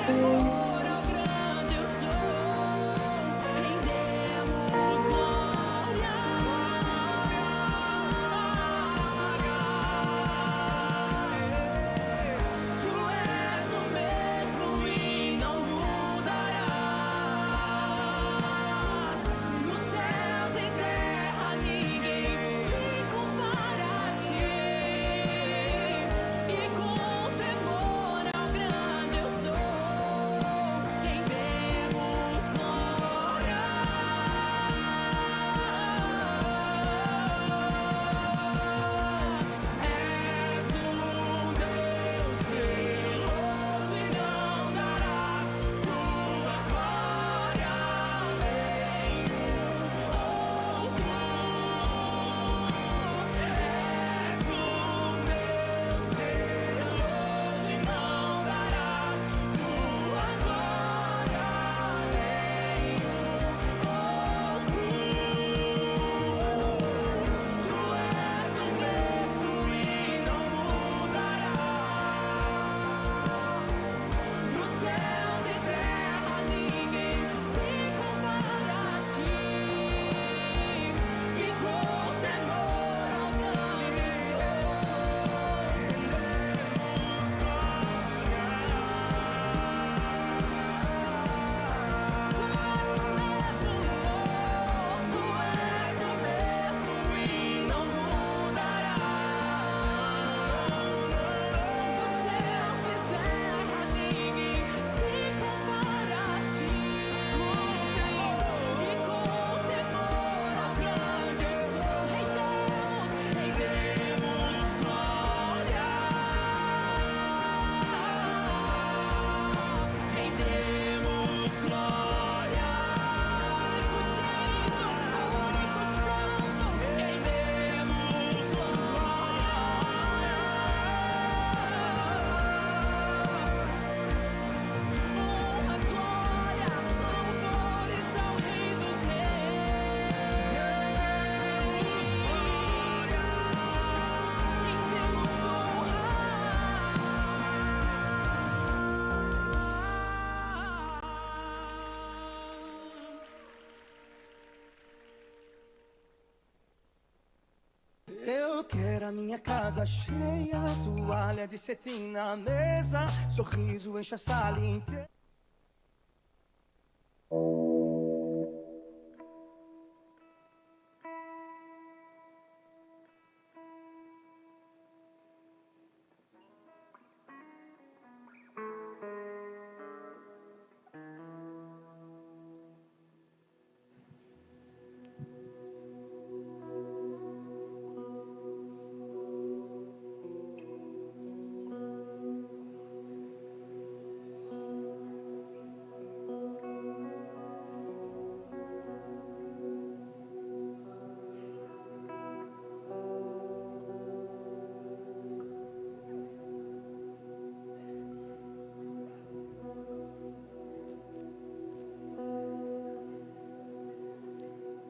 temor ao grande eu sou, rendemos glória. Tu és o mesmo e não mudarás. Nos céus e terra ninguém se compara a ti. E com temor ao grande eu sou, rendemos glória. És um Deus zeloso e não darás tua glória a nenhum outro. És um Deus zeloso e não darás tua glória a nenhum outro. Tu és o mesmo e não mudarás. Nos céus e terra ninguém se compara a ti. E com temor ao grande eu sou, rendemos glória. Tu és o mesmo e não mudarás. Nos céus e terra ninguém se compara a ti. E com temor ao grande eu sou, rendemos glória. Rendemos glória. Ao único santo, rendemos glória. Honra, glória, louvores ao Rei dos Reis. Rendemos glória. Rendemos honra. Eu quero a minha casa cheia, toalha de cetim na mesa, sorriso enche a sala inteira.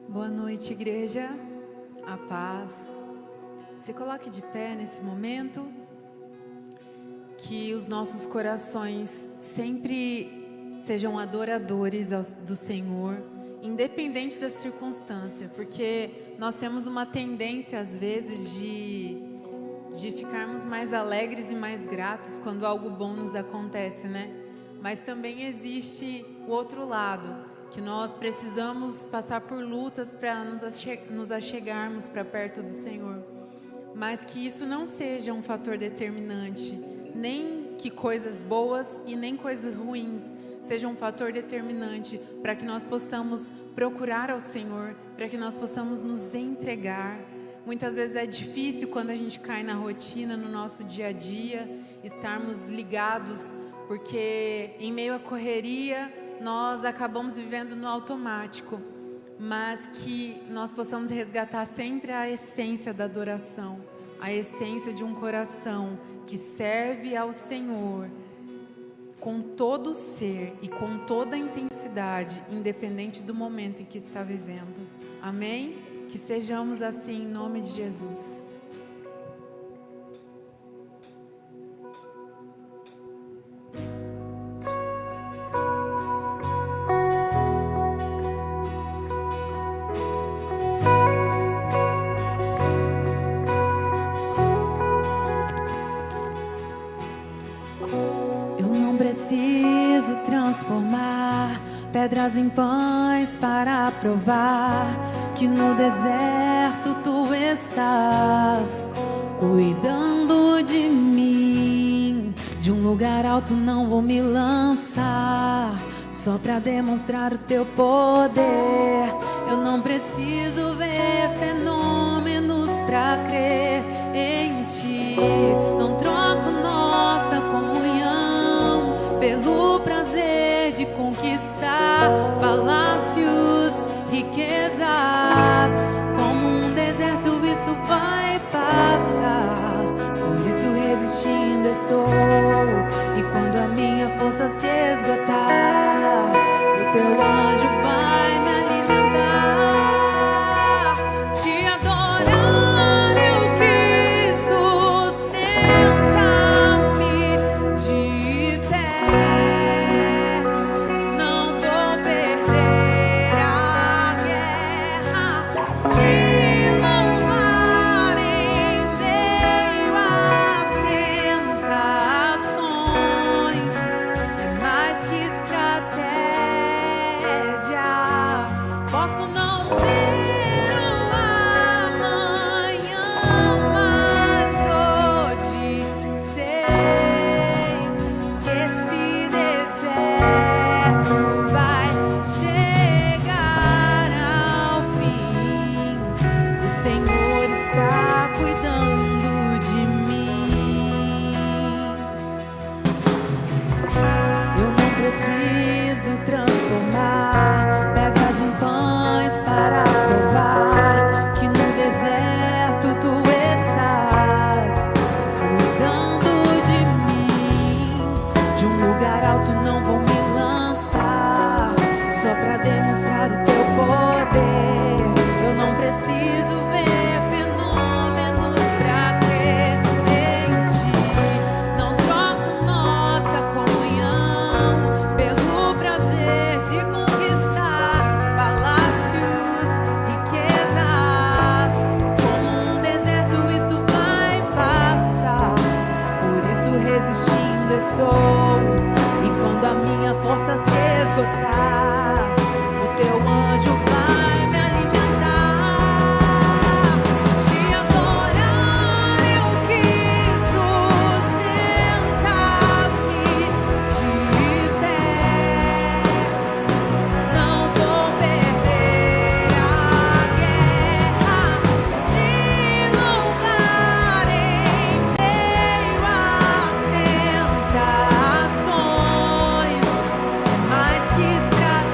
Boa noite, igreja. A paz. Se coloque de pé nesse momento. Que os nossos corações sempre sejam adoradores do Senhor, independente da circunstância, porque nós temos uma tendência às vezes de ficarmos mais alegres e mais gratos quando algo bom nos acontece, né? Mas também existe o outro lado, que nós precisamos passar por lutas para nos achegarmos para perto do Senhor, mas que isso não seja um fator determinante, nem que coisas boas e nem coisas ruins sejam um fator determinante para que nós possamos procurar ao Senhor, para que nós possamos nos entregar. Muitas vezes é difícil quando a gente cai na rotina, no nosso dia a dia, estarmos ligados, porque em meio à correria nós acabamos vivendo no automático, mas que nós possamos resgatar sempre a essência da adoração, a essência de um coração que serve ao Senhor com todo o ser e com toda a intensidade, independente do momento em que está vivendo. Amém? Que sejamos assim em nome de Jesus. Eu não preciso transformar pedras em pães para provar que no deserto tu estás cuidando de mim. De um lugar alto não vou me lançar só pra demonstrar o teu poder. Eu não preciso ver fenômenos pra crer em ti. Não troco nossa comunhão pelo prazer de conquistar palácios, riquezas. Como um deserto isto vai passar, por isso resistindo estou. E quando a minha força se esgotar, o teu anjo vai me alimentar. Te adorar eu quis, sustenta-me de pé. Não vou perder a guerra, te louvar em meio às tentações. É mais que estratégia. Posso não ver o amanhã, mas hoje sei que esse deserto vai chegar ao fim. O Senhor está cuidando de mim. Eu não preciso transformar pedras em pães para provar que no deserto tu estás cuidando de mim. De um lugar alto não vou me lançar só pra demonstrar o teu poder. Eu não preciso ver fenômenos pra crer em ti. Não troco nossa comunhão pelo prazer de conquistar palácios, riquezas. Como um deserto isso vai passar, por isso resistindo estou. E quando a minha força se esgotar, o teu anjo vai me alimentar. Te adorar eu quis, sustenta-me de pé. Não vou perder a guerra, te louvar em meio às tentações. É mais que estratégia.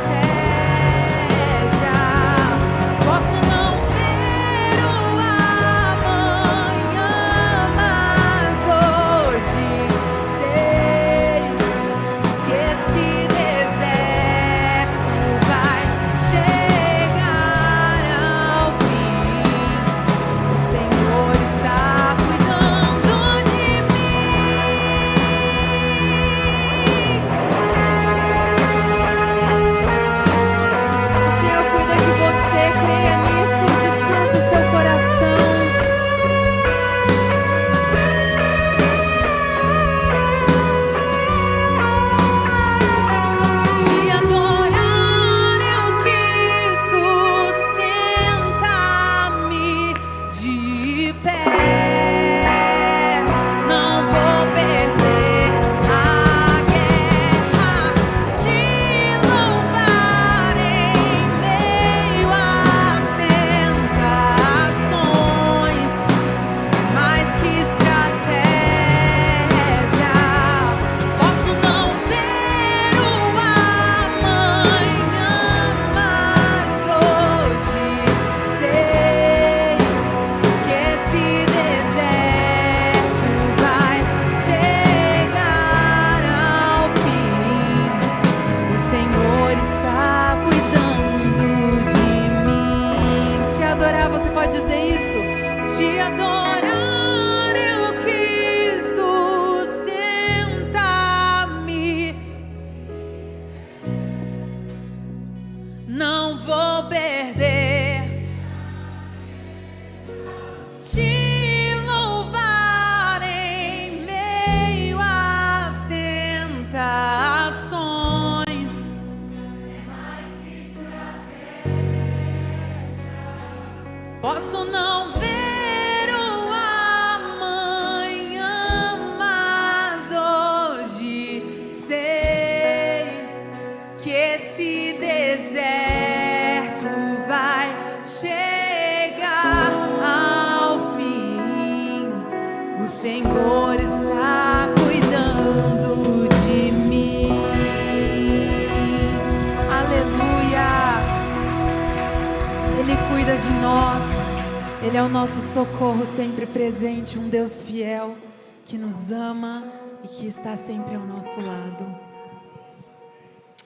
Ele é o nosso socorro sempre presente, um Deus fiel que nos ama e que está sempre ao nosso lado.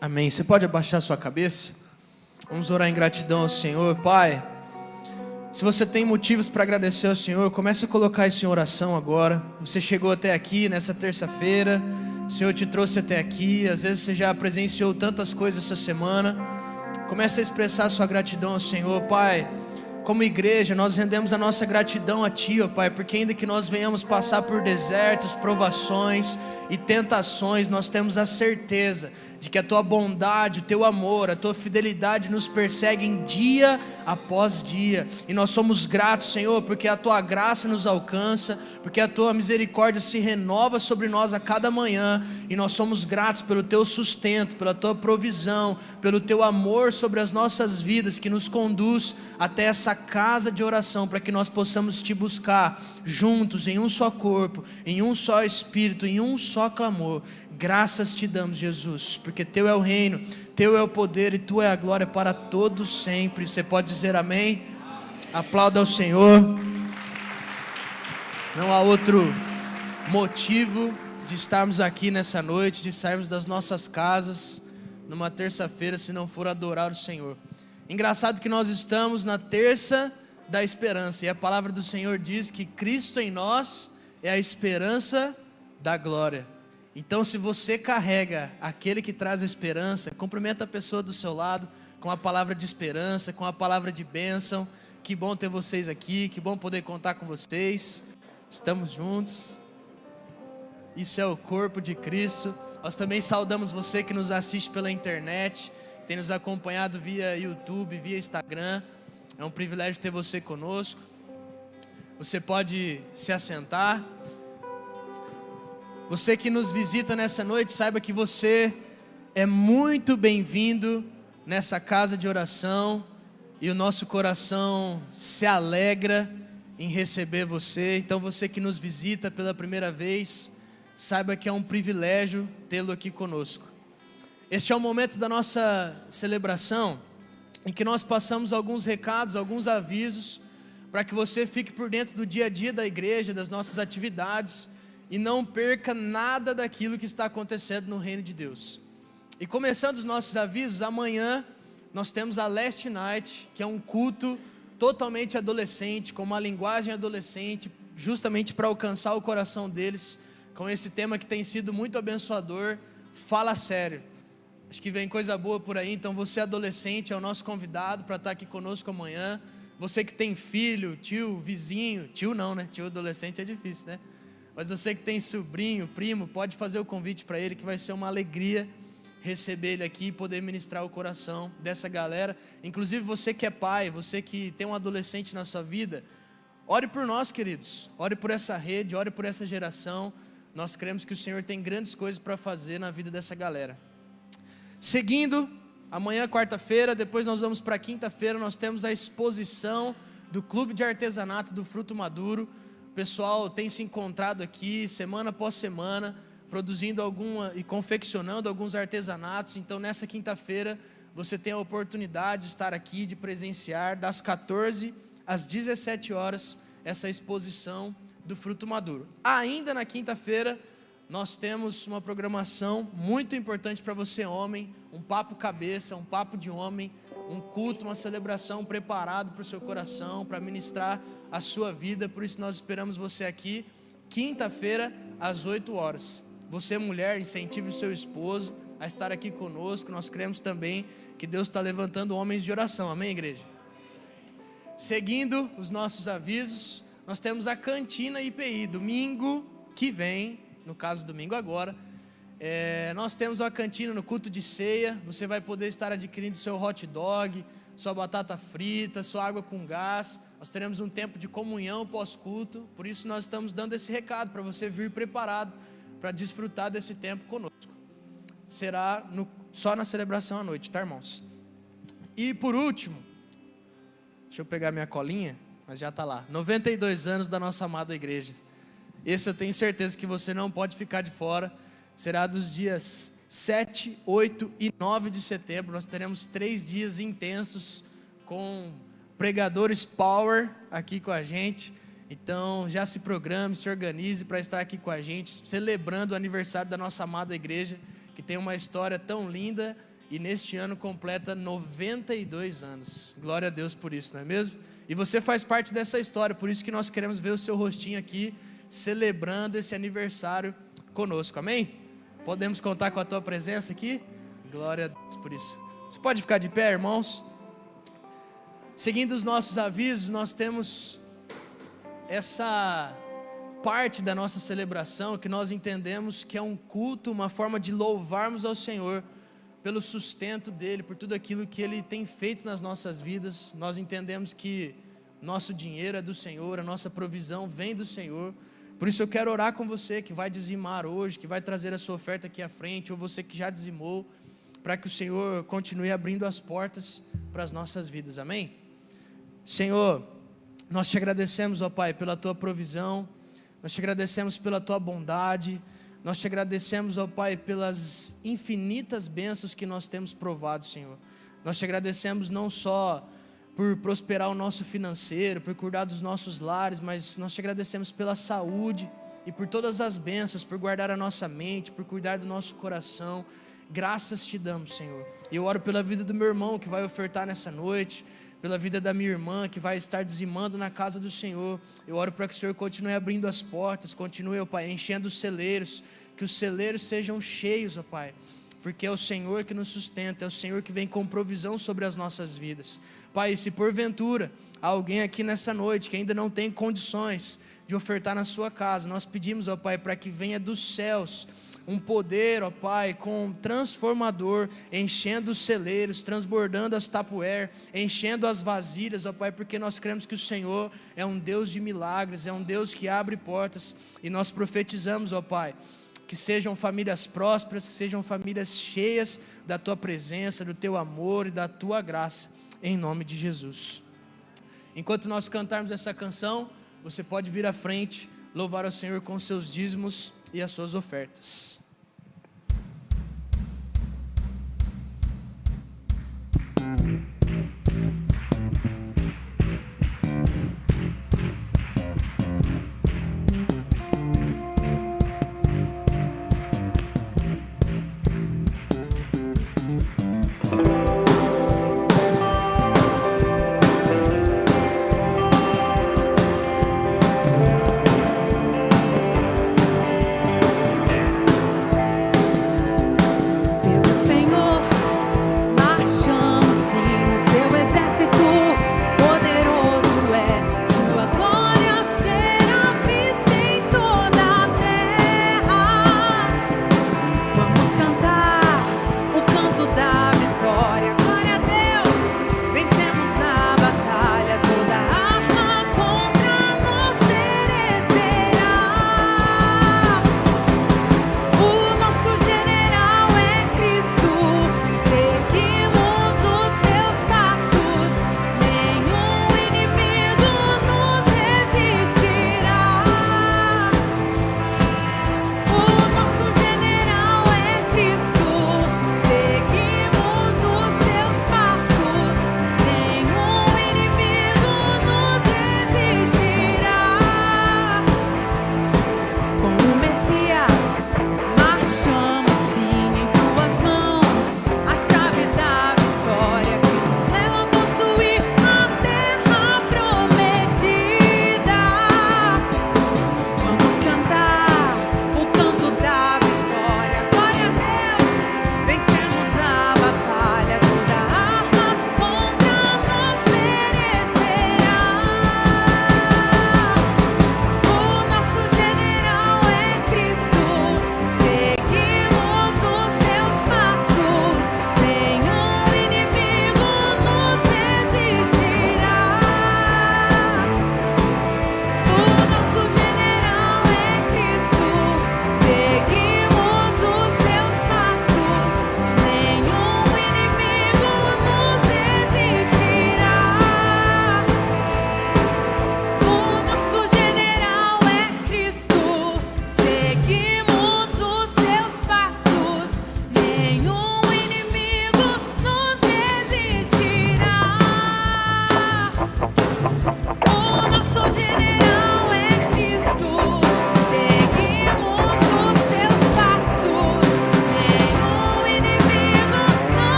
Amém. Você pode abaixar sua cabeça? Vamos orar em gratidão ao Senhor. Pai, se você tem motivos para agradecer ao Senhor, comece a colocar isso em oração agora. Você chegou até aqui nessa terça-feira, o Senhor te trouxe até aqui. Às vezes você já presenciou tantas coisas essa semana. Comece a expressar sua gratidão ao Senhor. Pai, como igreja, nós rendemos a nossa gratidão a Ti, ó Pai, porque ainda que nós venhamos passar por desertos, provações e tentações, nós temos a certeza de que a Tua bondade, o Teu amor, a Tua fidelidade nos perseguem dia após dia, e nós somos gratos, Senhor, porque a Tua graça nos alcança, porque a Tua misericórdia se renova sobre nós a cada manhã, e nós somos gratos pelo Teu sustento, pela Tua provisão, pelo Teu amor sobre as nossas vidas, que nos conduz até essa casa de oração, para que nós possamos Te buscar juntos, em um só corpo, em um só Espírito, em um só clamor. Graças Te damos, Jesus, porque Teu é o reino, Teu é o poder e Tua é a glória para todos sempre. Você pode dizer amém? Aplauda ao Senhor. Não há outro motivo de estarmos aqui nessa noite, de sairmos das nossas casas numa terça-feira, se não for adorar o Senhor. Engraçado que nós estamos na terça da esperança, e a palavra do Senhor diz que Cristo em nós é a esperança da glória. Então, se você carrega aquele que traz a esperança, cumprimenta a pessoa do seu lado com a palavra de esperança, com a palavra de bênção. Que bom ter vocês aqui, que bom poder contar com vocês. Estamos juntos. Isso é o corpo de Cristo. Nós também saudamos você que nos assiste pela internet, tem nos acompanhado via YouTube, via Instagram. É um privilégio ter você conosco. Você pode se assentar. Você que nos visita nessa noite, saiba que você é muito bem-vindo nessa casa de oração, e o nosso coração se alegra em receber você. Então você que nos visita pela primeira vez, saiba que é um privilégio tê-lo aqui conosco. Este é o momento da nossa celebração, em que nós passamos alguns recados, alguns avisos, para que você fique por dentro do dia a dia da igreja, das nossas atividades, e não perca nada daquilo que está acontecendo no reino de Deus. E começando os nossos avisos, amanhã nós temos a Last Night, que é um culto totalmente adolescente, com uma linguagem adolescente, justamente para alcançar o coração deles, com esse tema que tem sido muito abençoador. Fala sério. Acho que vem coisa boa por aí. Então você adolescente é o nosso convidado para estar aqui conosco amanhã. Você que tem filho, tio, vizinho, tio não, né? Tio adolescente é difícil, né? Mas você que tem sobrinho, primo, pode fazer o convite para ele, que vai ser uma alegria receber ele aqui e poder ministrar o coração dessa galera. Inclusive você que é pai, você que tem um adolescente na sua vida, ore por nós, queridos. Ore por essa rede, ore por essa geração. Nós cremos que o Senhor tem grandes coisas para fazer na vida dessa galera. Seguindo, amanhã, quarta-feira, depois nós vamos para quinta-feira, nós temos a exposição do Clube de Artesanato do Fruto Maduro. O pessoal tem se encontrado aqui, semana após semana, produzindo e confeccionando alguns artesanatos. Então, nessa quinta-feira, você tem a oportunidade de estar aqui, de presenciar, das 14 às 17 horas, essa exposição do Fruto Maduro. Ainda na quinta-feira, nós temos uma programação muito importante para você, homem, um papo cabeça, um papo de homem, um culto, uma celebração preparado para o seu coração, para ministrar a sua vida. Por isso nós esperamos você aqui, quinta-feira, às 8 horas. Você, mulher, incentive o seu esposo a estar aqui conosco. Nós cremos também que Deus está levantando homens de oração, amém, igreja? Seguindo os nossos avisos, nós temos a Cantina IPI, domingo que vem, no caso domingo agora, nós temos uma cantina no culto de ceia. Você vai poder estar adquirindo seu hot dog, sua batata frita, sua água com gás. Nós teremos um tempo de comunhão pós-culto, por isso nós estamos dando esse recado para você vir preparado para desfrutar desse tempo conosco. Será só na celebração à noite, tá, irmãos? E por último, deixa eu pegar minha colinha, mas já está lá, 92 anos da nossa amada igreja. Esse eu tenho certeza que você não pode ficar de fora. Será dos dias 7, 8 e 9 de setembro. Nós teremos 3 dias intensos com pregadores power aqui com a gente. Então já se programe, se organize para estar aqui com a gente, celebrando o aniversário da nossa amada igreja, que tem uma história tão linda e neste ano completa 92 anos. Glória a Deus por isso, não é mesmo? E você faz parte dessa história, por isso que nós queremos ver o seu rostinho aqui, celebrando esse aniversário conosco, amém? Podemos contar com a tua presença aqui? Glória a Deus por isso. Você pode ficar de pé, irmãos? Seguindo os nossos avisos, nós temos essa parte da nossa celebração que nós entendemos que é um culto, uma forma de louvarmos ao Senhor pelo sustento dEle, por tudo aquilo que Ele tem feito nas nossas vidas. Nós entendemos que nosso dinheiro é do Senhor, a nossa provisão vem do Senhor. Por isso eu quero orar com você que vai dizimar hoje, que vai trazer a sua oferta aqui à frente, ou você que já dizimou, para que o Senhor continue abrindo as portas para as nossas vidas, amém? Senhor, nós te agradecemos, ó Pai, pela Tua provisão, nós te agradecemos pela Tua bondade, nós te agradecemos, ó Pai, pelas infinitas bênçãos que nós temos provado, Senhor. Nós te agradecemos não só por prosperar o nosso financeiro, por cuidar dos nossos lares, mas nós te agradecemos pela saúde e por todas as bênçãos, por guardar a nossa mente, por cuidar do nosso coração. Graças te damos, Senhor. Eu oro pela vida do meu irmão que vai ofertar nessa noite, pela vida da minha irmã que vai estar dizimando na casa do Senhor. Eu oro para que o Senhor continue abrindo as portas, continue, ó Pai, enchendo os celeiros, que os celeiros sejam cheios, ó Pai, porque é o Senhor que nos sustenta, é o Senhor que vem com provisão sobre as nossas vidas. Pai, se porventura há alguém aqui nessa noite que ainda não tem condições de ofertar na sua casa, nós pedimos, ó Pai, para que venha dos céus um poder, ó Pai, transformador, enchendo os celeiros, transbordando as tapuer, enchendo as vasilhas, ó Pai, porque nós cremos que o Senhor é um Deus de milagres, é um Deus que abre portas, e nós profetizamos, ó Pai, que sejam famílias prósperas, que sejam famílias cheias da Tua presença, do Teu amor e da Tua graça, em nome de Jesus. Enquanto nós cantarmos essa canção, você pode vir à frente, louvar ao Senhor com os seus dízimos e as suas ofertas. Pelo Senhor, marchamos sim, o seu exército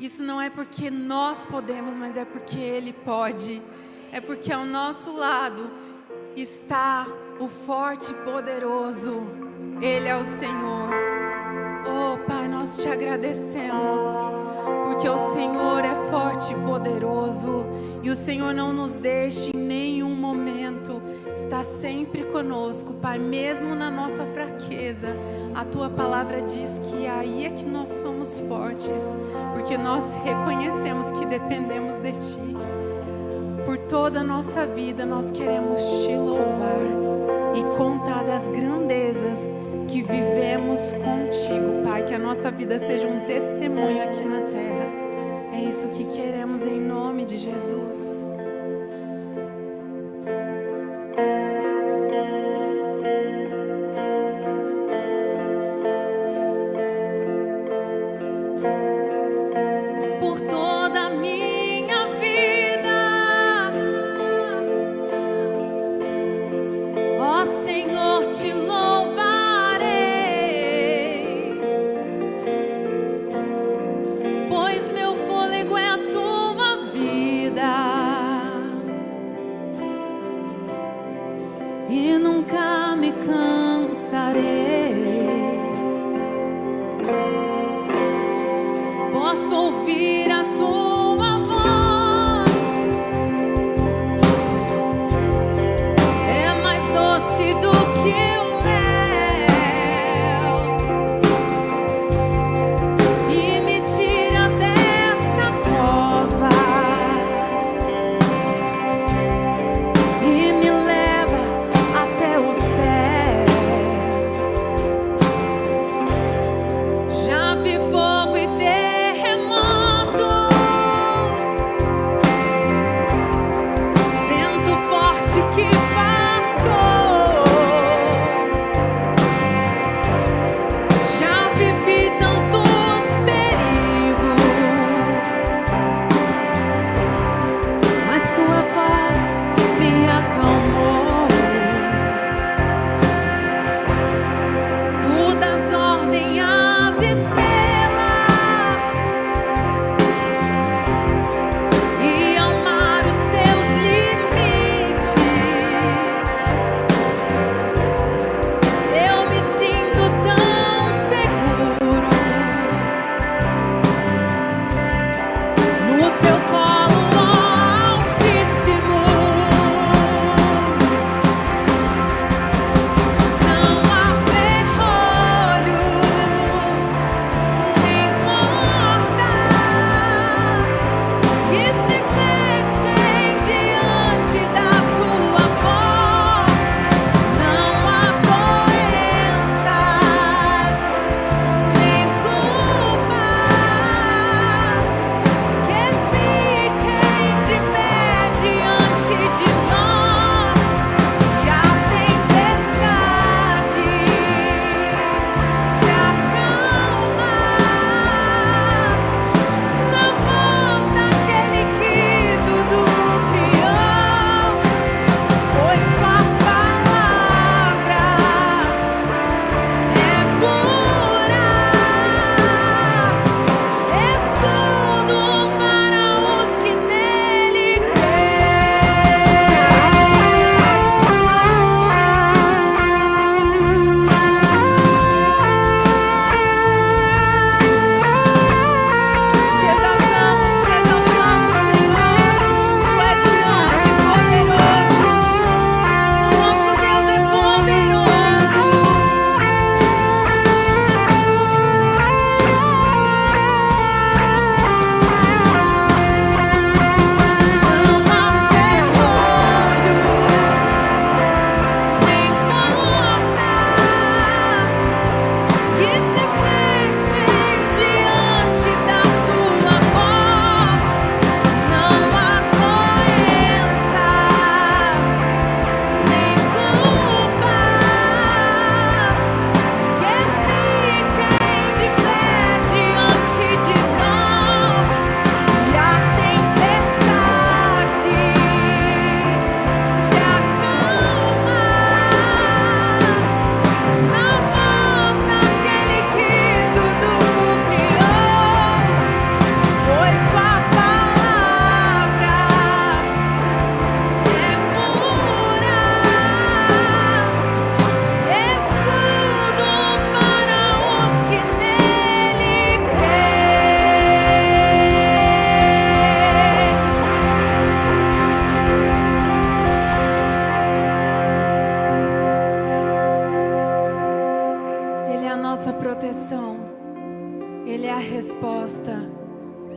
Isso não é porque nós podemos, mas é porque Ele pode. É porque ao nosso lado está o forte e poderoso. Ele é o Senhor. Oh, Pai, nós te agradecemos, porque o Senhor é forte e poderoso, e o Senhor não nos deixa em nenhum momento, está sempre conosco, Pai, mesmo na nossa fraqueza. A Tua palavra diz que aí é que nós somos fortes, porque nós reconhecemos que dependemos de Ti. Por toda a nossa vida nós queremos Te louvar e contar das grandezas que vivemos contigo, Pai, que a nossa vida seja um testemunho aqui na terra. É isso que queremos em nome de Jesus. Por toda a minha vida, ó Senhor, te louvarei, pois meu fôlego é a tua vida e nunca me cansarei. Posso ouvir a tua voz, é mais doce do que o mel, e me tira desta cova e me leva até o céu. Já vi fogo e terremoto,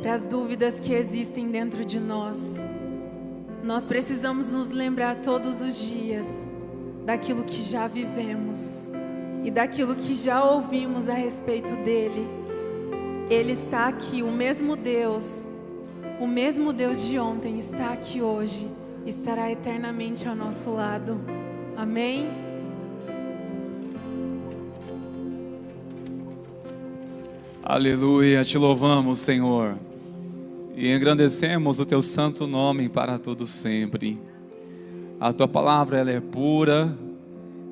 para as dúvidas que existem dentro de nós. Nós precisamos nos lembrar todos os dias daquilo que já vivemos e daquilo que já ouvimos a respeito dele. Ele está aqui, o mesmo Deus de ontem está aqui hoje, estará eternamente ao nosso lado. Amém? Aleluia, te louvamos, Senhor, e engrandecemos o teu santo nome para todo sempre. A tua palavra, ela é pura,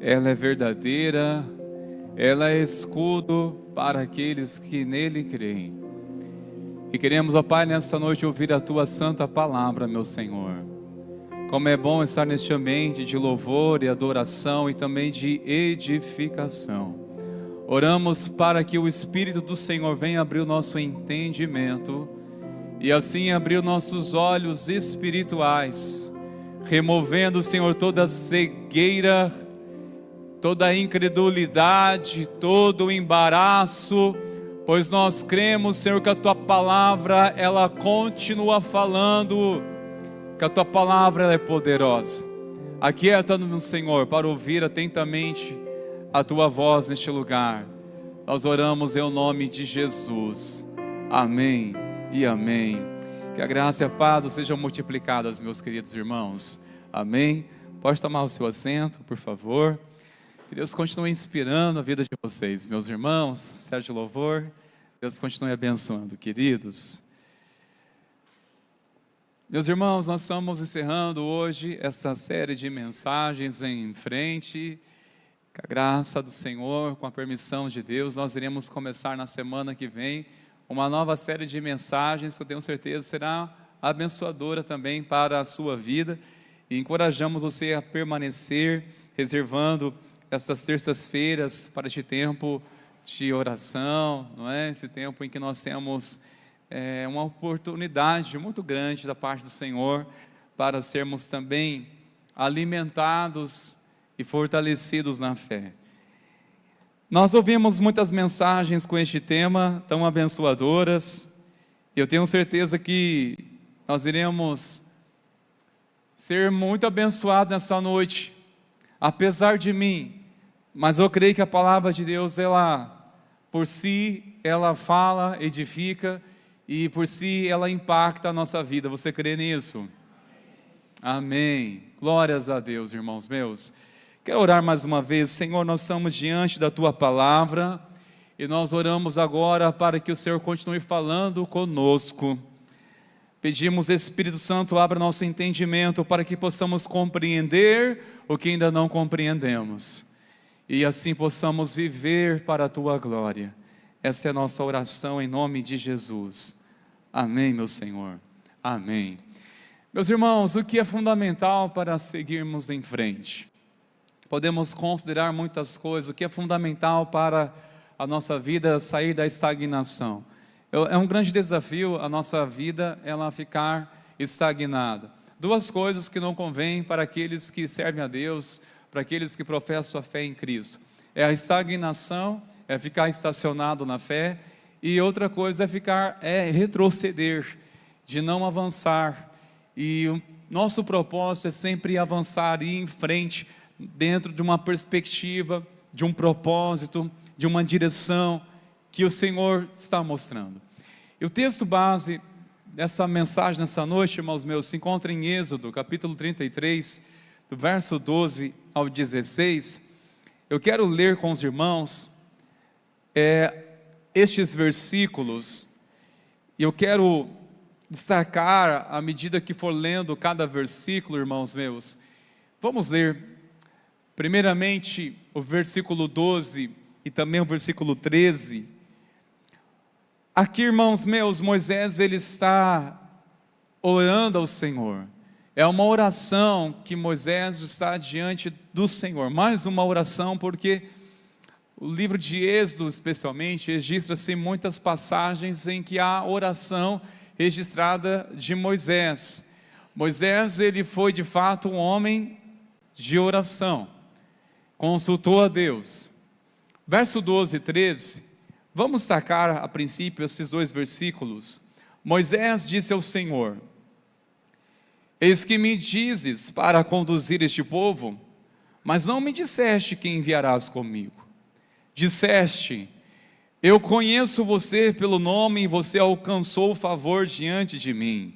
ela é verdadeira, ela é escudo para aqueles que nele creem. E queremos, ó Pai, nessa noite ouvir a tua santa palavra, meu Senhor. Como é bom estar neste ambiente de louvor e adoração e também de edificação. Oramos para que o Espírito do Senhor venha abrir o nosso entendimento e assim abrir nossos olhos espirituais, removendo, Senhor, toda cegueira, toda incredulidade, todo o embaraço, pois nós cremos, Senhor, que a Tua Palavra, ela continua falando, que a Tua Palavra ela é poderosa. Aquieta-nos, Senhor, para ouvir atentamente a Tua voz neste lugar. Nós oramos em nome de Jesus. Amém e amém. Que a graça e a paz sejam multiplicadas, meus queridos irmãos. Amém. Pode tomar o seu assento, por favor. Que Deus continue inspirando a vida de vocês, meus irmãos. Sérgio Louvor, Deus continue abençoando, queridos. Meus irmãos, nós estamos encerrando hoje essa série de mensagens em frente. Com a graça do Senhor, com a permissão de Deus, nós iremos começar na semana que vem uma nova série de mensagens que eu tenho certeza será abençoadora também para a sua vida. E encorajamos você a permanecer reservando essas terças-feiras para este tempo de oração, não é? Esse tempo em que nós temos uma oportunidade muito grande da parte do Senhor para sermos também alimentados e fortalecidos na fé. Nós ouvimos muitas mensagens com este tema, tão abençoadoras, e eu tenho certeza que nós iremos ser muito abençoados nessa noite, apesar de mim, mas eu creio que a palavra de Deus, ela, por si, ela fala, edifica, e por si, ela impacta a nossa vida. Você crê nisso? Amém. Glórias a Deus, irmãos meus. Quero orar mais uma vez. Senhor, nós estamos diante da Tua Palavra e nós oramos agora para que o Senhor continue falando conosco. Pedimos, Espírito Santo, abra nosso entendimento para que possamos compreender o que ainda não compreendemos e assim possamos viver para a Tua glória. Essa é a nossa oração em nome de Jesus. Amém, meu Senhor. Amém. Meus irmãos, o que é fundamental para seguirmos em frente? Podemos considerar muitas coisas. O que é fundamental para a nossa vida sair da estagnação? É um grande desafio a nossa vida ela ficar estagnada. Duas coisas que não convêm para aqueles que servem a Deus, para aqueles que professam a fé em Cristo. É a estagnação, é ficar estacionado na fé, e outra coisa é retroceder, de não avançar. E o nosso propósito é sempre avançar e ir em frente, dentro de uma perspectiva, de um propósito, de uma direção que o Senhor está mostrando. E o texto base dessa mensagem nessa noite, irmãos meus, se encontra em Êxodo, capítulo 33, do verso 12 ao 16. Eu quero ler com os irmãos estes versículos, e eu quero destacar, à medida que for lendo cada versículo, irmãos meus. Vamos ler primeiramente o versículo 12 e também o versículo 13. Aqui, irmãos meus, Moisés ele está orando ao Senhor. É uma oração que Moisés está diante do Senhor. Mais uma oração, porque o livro de Êxodo, especialmente, registra-se muitas passagens em que há oração registrada de Moisés. Moisés, ele foi de fato um homem de oração. Consultou a Deus. Verso 12 e 13, vamos sacar a princípio esses dois versículos. Moisés disse ao Senhor: eis que me dizes para conduzir este povo, mas não me disseste que enviarás comigo. Disseste: eu conheço você pelo nome e você alcançou o favor diante de mim.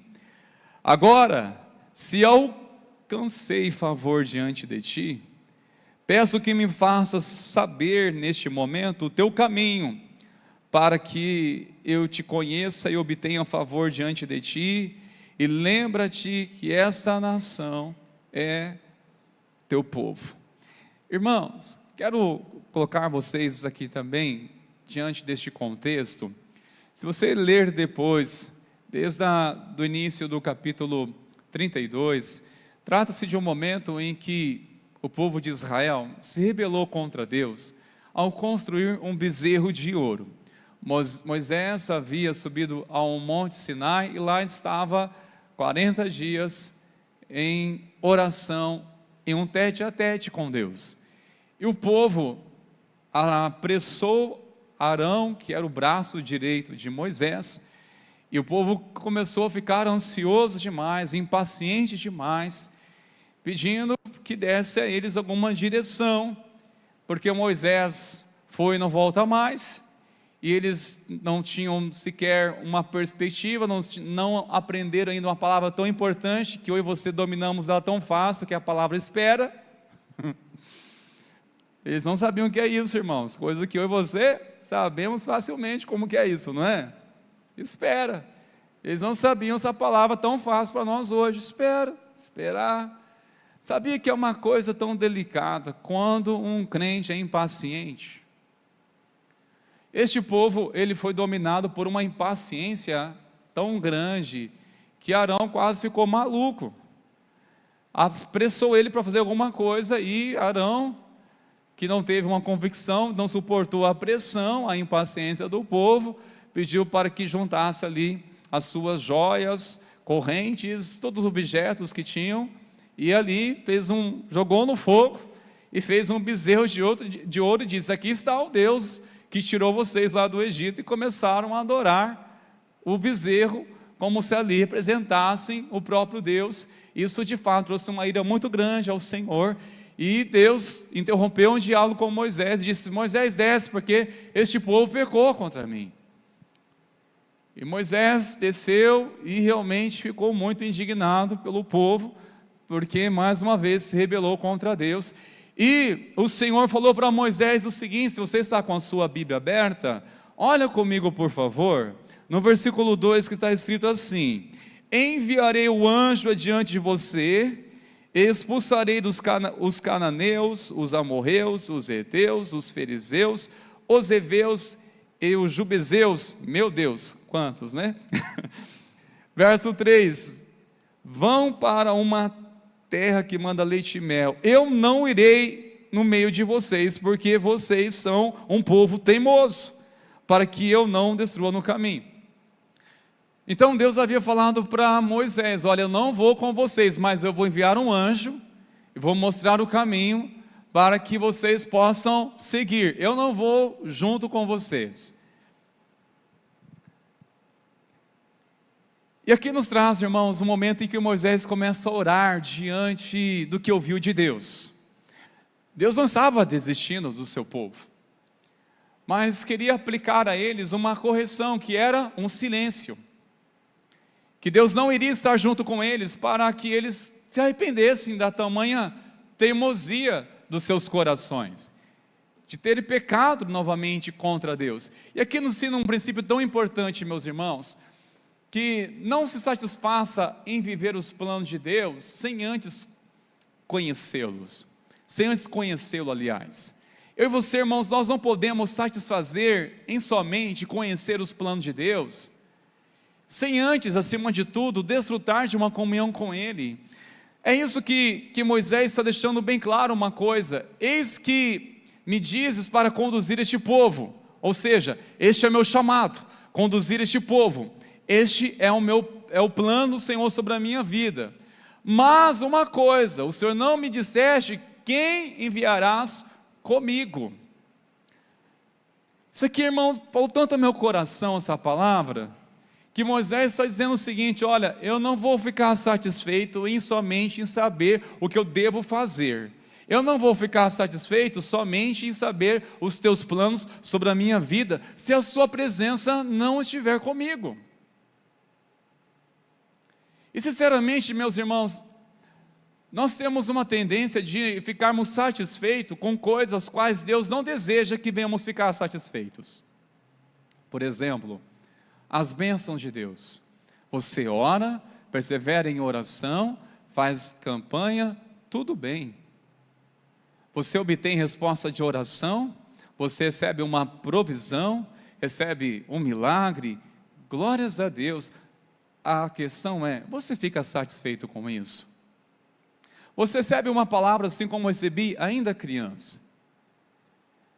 Agora, se alcancei favor diante de ti, peço que me faças saber neste momento o teu caminho, para que eu te conheça e obtenha favor diante de ti, e lembra-te que esta nação é teu povo. Irmãos, quero colocar vocês aqui também, diante deste contexto. Se você ler depois, desde o início do capítulo 32, trata-se de um momento em que o povo de Israel se rebelou contra Deus ao construir um bezerro de ouro. Moisés havia subido ao monte Sinai e lá estava 40 dias em oração, em um tete-a-tete com Deus. E o povo apressou Arão, que era o braço direito de Moisés, e o povo começou a ficar ansioso demais, impaciente demais, pedindo que desse a eles alguma direção, porque Moisés foi e não volta mais, e eles não tinham sequer uma perspectiva, não aprenderam ainda uma palavra tão importante, que eu e você dominamos ela tão fácil, que é a palavra espera. Eles não sabiam o que é isso, irmãos, coisa que eu e você sabemos facilmente como que é isso, não é? Espera. Eles não sabiam essa palavra tão fácil para nós hoje. Espera, esperar. Sabia que é uma coisa tão delicada quando um crente é impaciente? Este povo, ele foi dominado por uma impaciência tão grande que Arão quase ficou maluco. Apressou ele para fazer alguma coisa e Arão, que não teve uma convicção, não suportou a pressão, a impaciência do povo, pediu para que juntasse ali as suas joias, correntes, todos os objetos que tinham, e ali jogou no fogo e fez um bezerro de ouro e disse: aqui está o Deus que tirou vocês lá do Egito, e começaram a adorar o bezerro como se ali representassem o próprio Deus. Isso de fato trouxe uma ira muito grande ao Senhor, e Deus interrompeu um diálogo com Moisés e disse: Moisés, desce, porque este povo pecou contra mim. E Moisés desceu e realmente ficou muito indignado pelo povo, porque mais uma vez se rebelou contra Deus. E o Senhor falou para Moisés o seguinte: se você está com a sua Bíblia aberta, olha comigo por favor, no versículo 2 que está escrito assim: enviarei o anjo adiante de você, expulsarei os cananeus, os amorreus, os heteus, os fariseus, os heveus e os jubizeus. Meu Deus, quantos, né? Verso 3: vão para uma terra que manda leite e mel. Eu não irei no meio de vocês, porque vocês são um povo teimoso, para que eu não destrua no caminho. Então Deus havia falado para Moisés: olha, eu não vou com vocês, mas eu vou enviar um anjo e vou mostrar o caminho para que vocês possam seguir. Eu não vou junto com vocês. E aqui nos traz, irmãos, um momento em que Moisés começa a orar diante do que ouviu de Deus. Deus não estava desistindo do seu povo, mas queria aplicar a eles uma correção, que era um silêncio. Que Deus não iria estar junto com eles para que eles se arrependessem da tamanha teimosia dos seus corações, de terem pecado novamente contra Deus. E aqui nos ensina um princípio tão importante, meus irmãos, que não se satisfaça em viver os planos de Deus sem antes conhecê-los, sem antes conhecê-lo, aliás. Eu e você, irmãos, nós não podemos satisfazer em somente conhecer os planos de Deus, sem antes, acima de tudo, desfrutar de uma comunhão com Ele. É isso que Moisés está deixando bem claro uma coisa: eis que me dizes para conduzir este povo, ou seja, este é o meu chamado, conduzir este povo. Este é o plano do Senhor sobre a minha vida. Mas uma coisa, o Senhor não me disseste quem enviarás comigo. Isso aqui, irmão, falou tanto ao meu coração essa palavra, que Moisés está dizendo o seguinte: olha, eu não vou ficar satisfeito somente em saber o que eu devo fazer. Eu não vou ficar satisfeito somente em saber os teus planos sobre a minha vida, se a sua presença não estiver comigo. E sinceramente, meus irmãos, nós temos uma tendência de ficarmos satisfeitos com coisas as quais Deus não deseja que venhamos ficar satisfeitos. Por exemplo, as bênçãos de Deus. Você ora, persevera em oração, faz campanha, tudo bem. Você obtém resposta de oração, você recebe uma provisão, recebe um milagre, glórias a Deus. A questão é, você fica satisfeito com isso? Você recebe uma palavra assim como eu recebi ainda criança.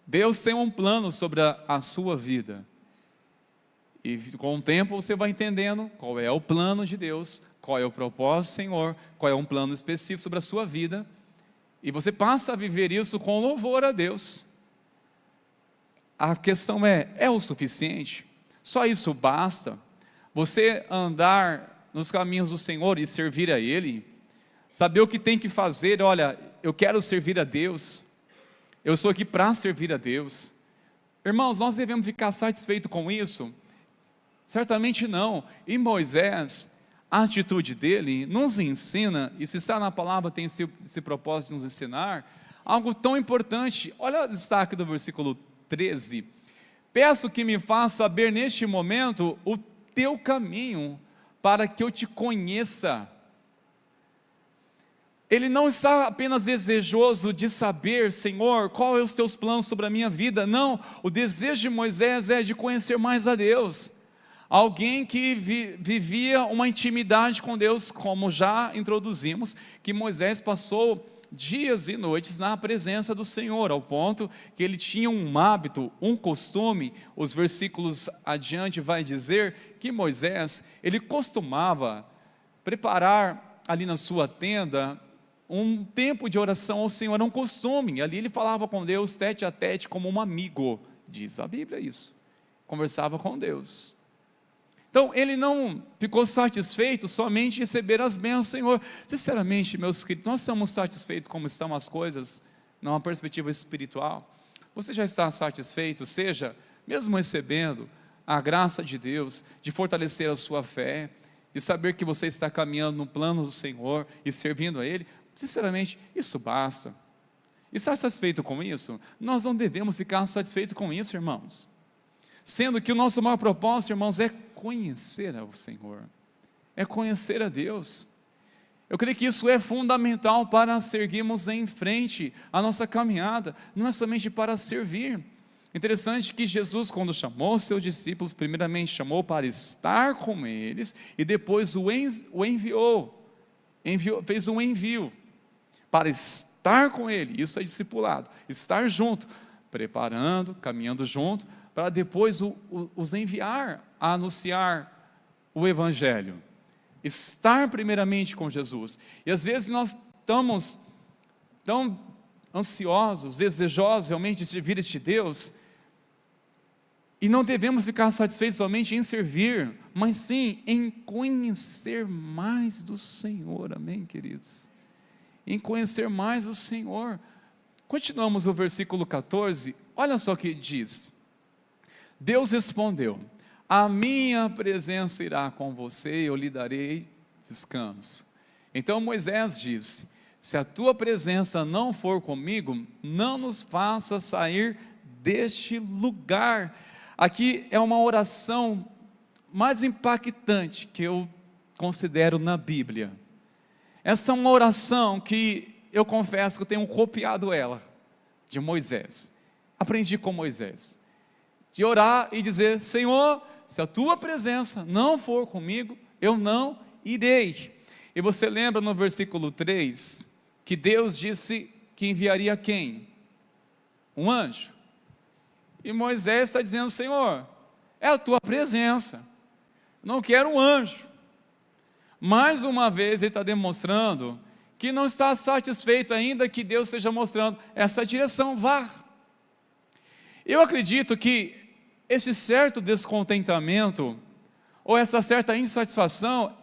Deus tem um plano sobre a sua vida. E com o tempo você vai entendendo qual é o plano de Deus, qual é o propósito do Senhor, qual é um plano específico sobre a sua vida. E você passa a viver isso com louvor a Deus. A questão é o suficiente? Só isso basta? Você andar nos caminhos do Senhor e servir a Ele? Saber o que tem que fazer? Olha, eu quero servir a Deus. Eu estou aqui para servir a Deus. Irmãos, nós devemos ficar satisfeitos com isso? Certamente não. E Moisés, a atitude dele nos ensina, e se está na palavra tem esse propósito de nos ensinar, algo tão importante. Olha o destaque do versículo 13. Peço que me faça saber neste momento o teu caminho, para que eu te conheça. Ele não está apenas desejoso de saber, Senhor, qual é os teus planos sobre a minha vida. Não, o desejo de Moisés é de conhecer mais a Deus. Alguém que vivia uma intimidade com Deus, como já introduzimos, que Moisés passou dias e noites na presença do Senhor, ao ponto que ele tinha um hábito, um costume. Os versículos adiante vai dizer que Moisés, ele costumava preparar ali na sua tenda um tempo de oração ao Senhor, era um costume. Ali ele falava com Deus tete a tete como um amigo, diz a Bíblia isso, conversava com Deus. Então, ele não ficou satisfeito somente em receber as bênçãos do Senhor. Sinceramente, meus queridos, nós estamos satisfeitos como estão as coisas, numa perspectiva espiritual? Você já está satisfeito, seja, mesmo recebendo a graça de Deus, de fortalecer a sua fé, de saber que você está caminhando no plano do Senhor e servindo a Ele? Sinceramente, isso basta. E está satisfeito com isso? Nós não devemos ficar satisfeitos com isso, irmãos. Sendo que o nosso maior propósito, irmãos, é conhecer ao Senhor, é conhecer a Deus. Eu creio que isso é fundamental para seguirmos em frente a nossa caminhada, não é somente para servir. Interessante que Jesus, quando chamou seus discípulos, primeiramente chamou para estar com eles, e depois o enviou, fez um envio, para estar com ele. Isso é discipulado, estar junto, preparando, caminhando junto, para depois os enviar a anunciar o Evangelho. Estar primeiramente com Jesus. E às vezes nós estamos tão ansiosos, desejosos realmente de servir este Deus, e não devemos ficar satisfeitos somente em servir, mas sim em conhecer mais do Senhor, amém, queridos? Em conhecer mais o Senhor. Continuamos o versículo 14, olha só o que diz. Deus respondeu: a minha presença irá com você, eu lhe darei descanso. Então Moisés disse: se a tua presença não for comigo, não nos faça sair deste lugar. Aqui é uma oração mais impactante que eu considero na Bíblia. Essa é uma oração que eu confesso que eu tenho copiado ela, de Moisés. Aprendi com Moisés. De orar e dizer: Senhor, se a tua presença não for comigo, eu não irei. E você lembra no versículo 3, que Deus disse que enviaria quem? Um anjo. E Moisés está dizendo: Senhor, é a tua presença, não quero um anjo. Mais uma vez ele está demonstrando que não está satisfeito ainda que Deus esteja mostrando essa direção, vá. Eu acredito que esse certo descontentamento ou essa certa insatisfação,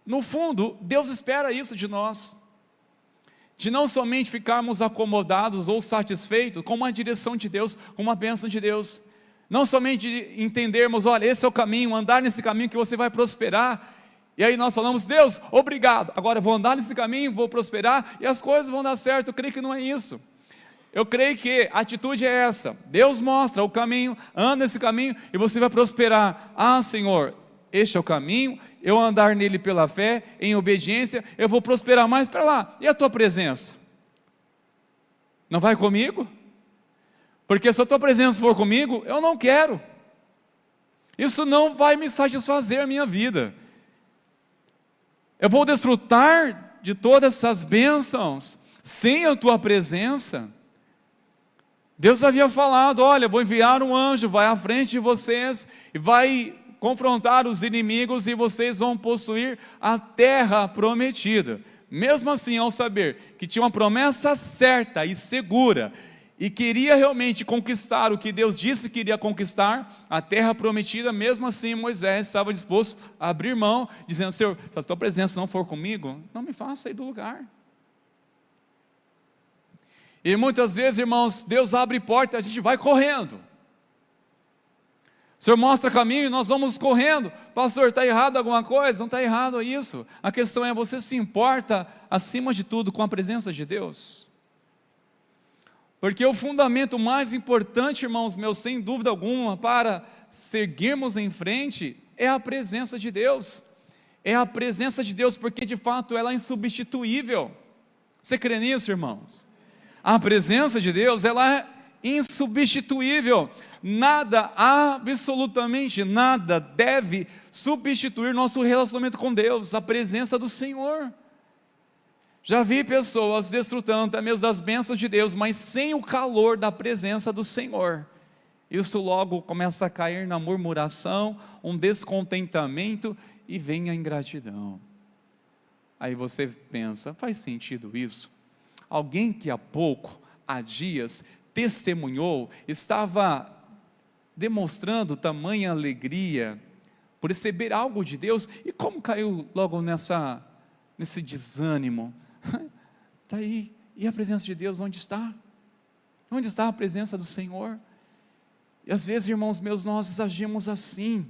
no fundo, Deus espera isso de nós, de não somente ficarmos acomodados ou satisfeitos com uma direção de Deus, com uma bênção de Deus, não somente de entendermos, olha, esse é o caminho, andar nesse caminho que você vai prosperar, e aí nós falamos, Deus, obrigado, agora eu vou andar nesse caminho, vou prosperar, e as coisas vão dar certo. Eu creio que não é isso. Eu creio que a atitude é essa, Deus mostra o caminho, anda nesse caminho, e você vai prosperar. Ah, Senhor, este é o caminho, eu andar nele pela fé, em obediência, eu vou prosperar mais. Para lá, e a tua presença? Não vai comigo? Porque se a tua presença for comigo, eu não quero, isso não vai me satisfazer a minha vida, eu vou desfrutar de todas essas bênçãos, sem a tua presença. Deus havia falado, olha, vou enviar um anjo, vai à frente de vocês, e vai confrontar os inimigos, e vocês vão possuir a terra prometida. Mesmo assim, ao saber que tinha uma promessa certa e segura, e queria realmente conquistar o que Deus disse que iria conquistar, a terra prometida, mesmo assim Moisés estava disposto a abrir mão, dizendo, Senhor, se a tua presença não for comigo, não me faça sair do lugar. E muitas vezes, irmãos, Deus abre porta e a gente vai correndo. O Senhor mostra caminho e nós vamos correndo. Pastor, está errado alguma coisa? Não está errado isso. A questão é, você se importa, acima de tudo, com a presença de Deus? Porque o fundamento mais importante, irmãos meus, sem dúvida alguma, para seguirmos em frente, é a presença de Deus. É a presença de Deus, porque de fato ela é insubstituível. Você crê nisso, irmãos? A presença de Deus, ela é insubstituível. Nada, absolutamente nada, deve substituir nosso relacionamento com Deus, a presença do Senhor. Já vi pessoas desfrutando até mesmo das bênçãos de Deus, mas sem o calor da presença do Senhor. Isso logo começa a cair na murmuração, um descontentamento, e vem a ingratidão. Aí você pensa, faz sentido isso? Alguém que há pouco, há dias, testemunhou, estava demonstrando tamanha alegria por receber algo de Deus, e como caiu logo nesse desânimo? Está aí, e a presença de Deus onde está? Onde está a presença do Senhor? E às vezes, irmãos meus, nós agimos assim.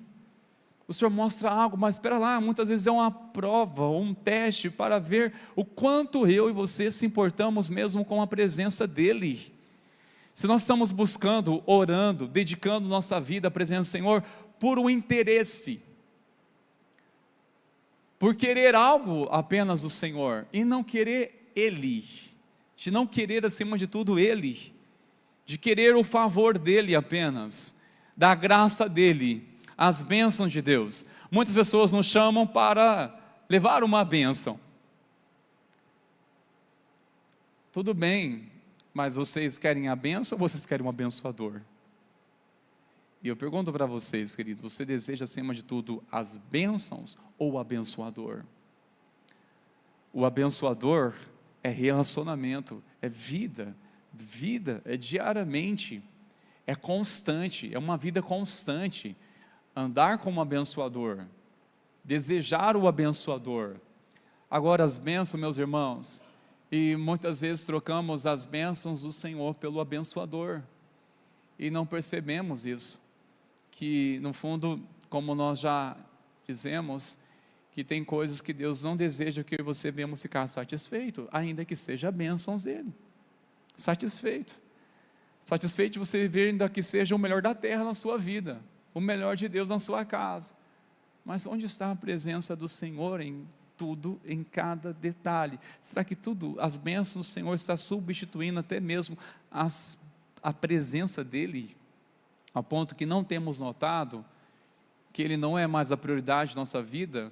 O Senhor mostra algo, mas espera lá, muitas vezes é uma prova, um teste para ver o quanto eu e você se importamos mesmo com a presença dEle. Se nós estamos buscando, orando, dedicando nossa vida à presença do Senhor por um interesse, por querer algo apenas do Senhor, e não querer Ele, de não querer acima de tudo Ele, de querer o favor dEle apenas, da graça dEle, as bênçãos de Deus. Muitas pessoas nos chamam para levar uma bênção. Tudo bem, mas vocês querem a bênção ou vocês querem um abençoador? E eu pergunto para vocês, queridos, você deseja acima de tudo as bênçãos ou o abençoador? O abençoador é relacionamento, é vida, é diariamente, é constante, é uma vida constante. Andar como abençoador, desejar o abençoador. Agora as bênçãos, meus irmãos, e muitas vezes trocamos as bênçãos do Senhor pelo abençoador, e não percebemos isso, que no fundo, como nós já dizemos, que tem coisas que Deus não deseja que você venha ficar satisfeito, ainda que seja bênçãos dele, satisfeito de você viver, ainda que seja o melhor da terra na sua vida, o melhor de Deus na sua casa, mas onde está a presença do Senhor em tudo, em cada detalhe? Será que tudo, as bênçãos do Senhor está substituindo até mesmo a presença dEle, a ponto que não temos notado que Ele não é mais a prioridade de nossa vida?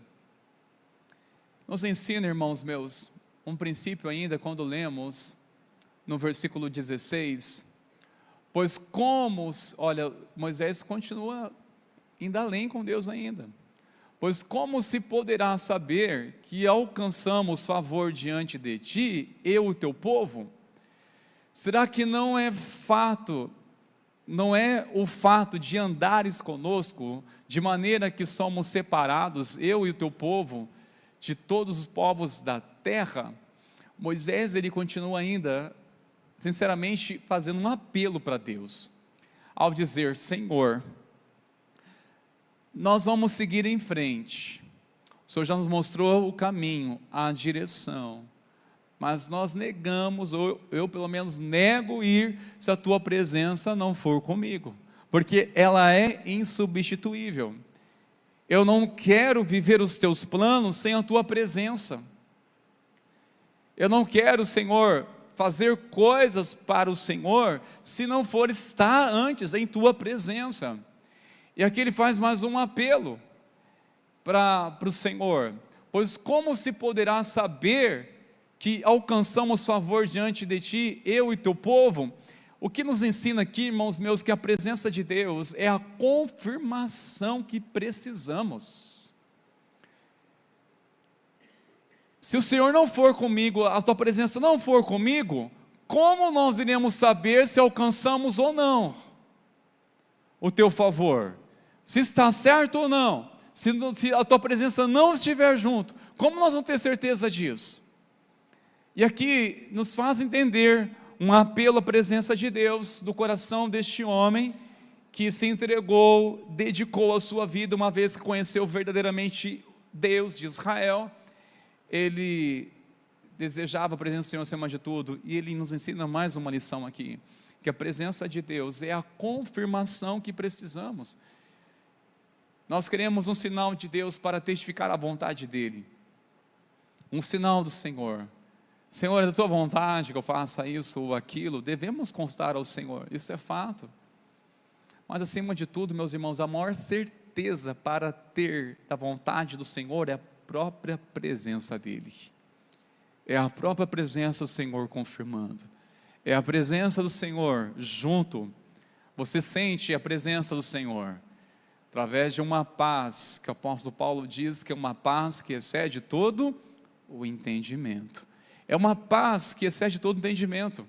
Nos ensina, irmãos meus, um princípio ainda quando lemos no versículo 16, pois como, olha, Moisés continua indo além com Deus ainda, pois como se poderá saber que alcançamos favor diante de ti, eu e o teu povo? Será que não é fato, não é o fato de andares conosco, de maneira que somos separados, eu e o teu povo, de todos os povos da terra. Moisés, ele continua ainda, sinceramente, fazendo um apelo para Deus, ao dizer: Senhor, nós vamos seguir em frente, o Senhor já nos mostrou o caminho, a direção, mas nós negamos, ou eu pelo menos nego ir, se a tua presença não for comigo, porque ela é insubstituível. Eu não quero viver os teus planos sem a tua presença. Eu não quero, Senhor, fazer coisas para o Senhor, se não for estar antes em tua presença. E aqui ele faz mais um apelo para o Senhor: pois como se poderá saber que alcançamos favor diante de ti, eu e teu povo? O que nos ensina aqui, irmãos meus, que a presença de Deus é a confirmação que precisamos. Se o Senhor não for comigo, a tua presença não for comigo, como nós iremos saber se alcançamos ou não o teu favor? Se está certo ou não? Se a tua presença não estiver junto, como nós vamos ter certeza disso? E aqui nos faz entender um apelo à presença de Deus, do coração deste homem, que se entregou, dedicou a sua vida, uma vez que conheceu verdadeiramente Deus de Israel. Ele desejava a presença do Senhor acima de tudo, e ele nos ensina mais uma lição aqui, que a presença de Deus é a confirmação que precisamos. Nós queremos um sinal de Deus para testificar a vontade dEle, um sinal do Senhor. Senhor, é da tua vontade que eu faça isso ou aquilo, devemos constar ao Senhor, isso é fato. Mas acima de tudo, meus irmãos, a maior certeza para ter da vontade do Senhor é a própria presença dEle. É a própria presença do Senhor confirmando. É a presença do Senhor junto. Você sente a presença do Senhor através de uma paz, que o apóstolo Paulo diz que é uma paz que excede todo o entendimento. É uma paz que excede todo entendimento.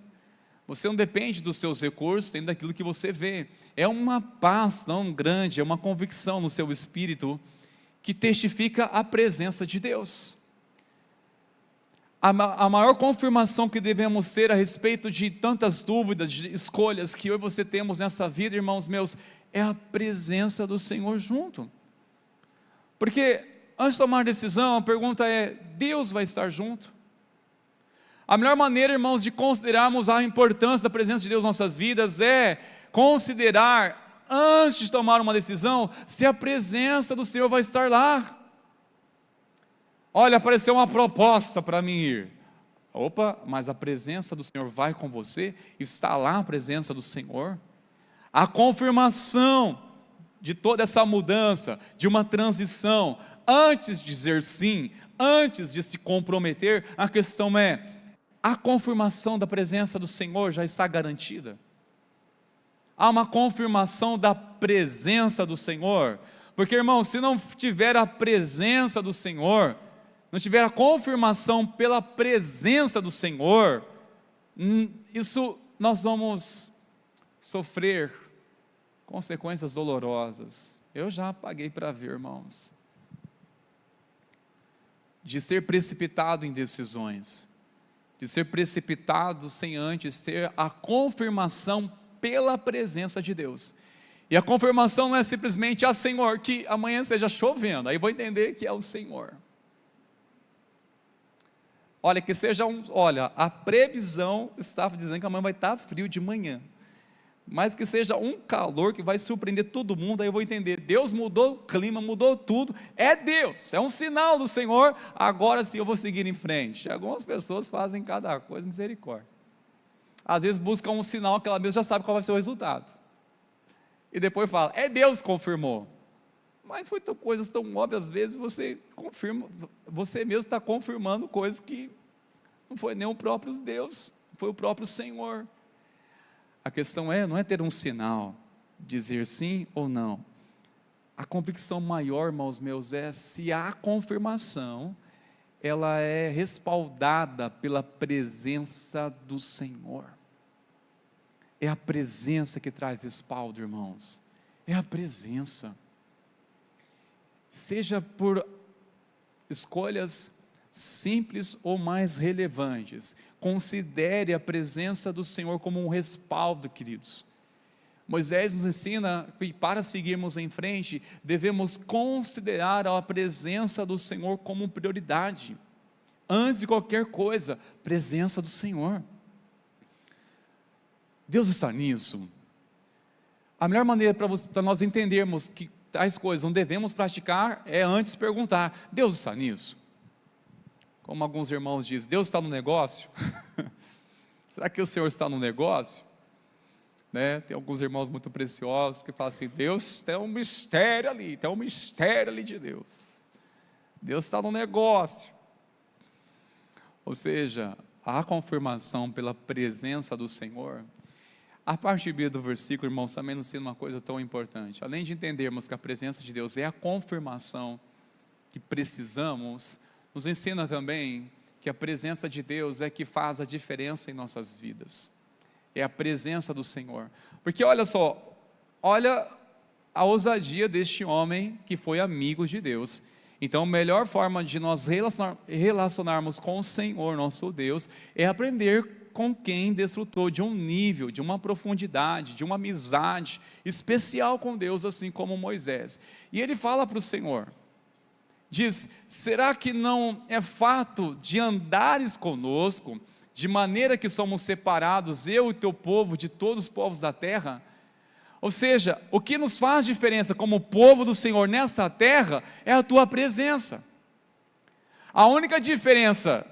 Você não depende dos seus recursos, tem daquilo que você vê. É uma paz tão grande, é uma convicção no seu espírito, que testifica a presença de Deus. A maior confirmação que devemos ter a respeito de tantas dúvidas, de escolhas que eu e você temos nessa vida, irmãos meus, é a presença do Senhor junto. Porque antes de tomar decisão, a pergunta é: Deus vai estar junto? A melhor maneira, irmãos, de considerarmos a importância da presença de Deus em nossas vidas é considerar, antes de tomar uma decisão, se a presença do Senhor vai estar lá. Olha, apareceu uma proposta para mim ir. Opa, mas a presença do Senhor vai com você? Está lá a presença do Senhor? A confirmação de toda essa mudança, de uma transição, antes de dizer sim, antes de se comprometer, a questão é: a confirmação da presença do Senhor já está garantida? Há uma confirmação da presença do Senhor? Porque, irmão, se não tiver a presença do Senhor, não tiver a confirmação pela presença do Senhor, isso nós vamos sofrer consequências dolorosas. Eu já paguei para ver, irmãos, de ser precipitado em decisões, de ser precipitado sem antes ter a confirmação pela presença de Deus. E a confirmação não é simplesmente: ah, Senhor, que amanhã esteja chovendo, aí vou entender que é o Senhor. Olha, que seja a previsão estava dizendo que amanhã vai estar frio de manhã, mas que seja um calor que vai surpreender todo mundo, aí eu vou entender: Deus mudou o clima, mudou tudo, é Deus, é um sinal do Senhor, agora sim eu vou seguir em frente. Algumas pessoas fazem cada coisa, misericórdia. Às vezes buscam um sinal que ela mesma já sabe qual vai ser o resultado, e depois fala: é Deus que confirmou. Mas foi coisas tão óbvias, às vezes você confirma, você mesmo está confirmando coisas que não foi nem o próprio Deus, foi o próprio Senhor. A questão não é ter um sinal, dizer sim ou não. A convicção maior, irmãos meus, é se a confirmação, ela é respaldada pela presença do Senhor. É a presença que traz respaldo, irmãos. É a presença. Seja por escolhas simples ou mais relevantes, considere a presença do Senhor como um respaldo, queridos. Moisés nos ensina que para seguirmos em frente, devemos considerar a presença do Senhor como prioridade. Antes de qualquer coisa, presença do Senhor. Deus está nisso. A melhor maneira para nós entendermos que tais coisas não devemos praticar é antes perguntar: Deus está nisso? Como alguns irmãos dizem, Deus está no negócio? Será que o Senhor está no negócio? Né? Tem alguns irmãos muito preciosos que falam assim: Deus tem um mistério ali, tem um mistério ali de Deus. Deus está no negócio. Ou seja, a confirmação pela presença do Senhor. A parte B do versículo, irmãos, também nos ensina uma coisa tão importante. Além de entendermos que a presença de Deus é a confirmação que precisamos, nos ensina também que a presença de Deus é que faz a diferença em nossas vidas. É a presença do Senhor. Porque olha só, olha a ousadia deste homem que foi amigo de Deus. Então a melhor forma de nós relacionarmos com o Senhor, nosso Deus, é aprender com quem desfrutou de um nível, de uma profundidade, de uma amizade especial com Deus, assim como Moisés. E ele fala para o Senhor, diz: será que não é fato de andares conosco, de maneira que somos separados, eu e teu povo, de todos os povos da terra? Ou seja, o que nos faz diferença como povo do Senhor nessa terra, é a tua presença. A única diferença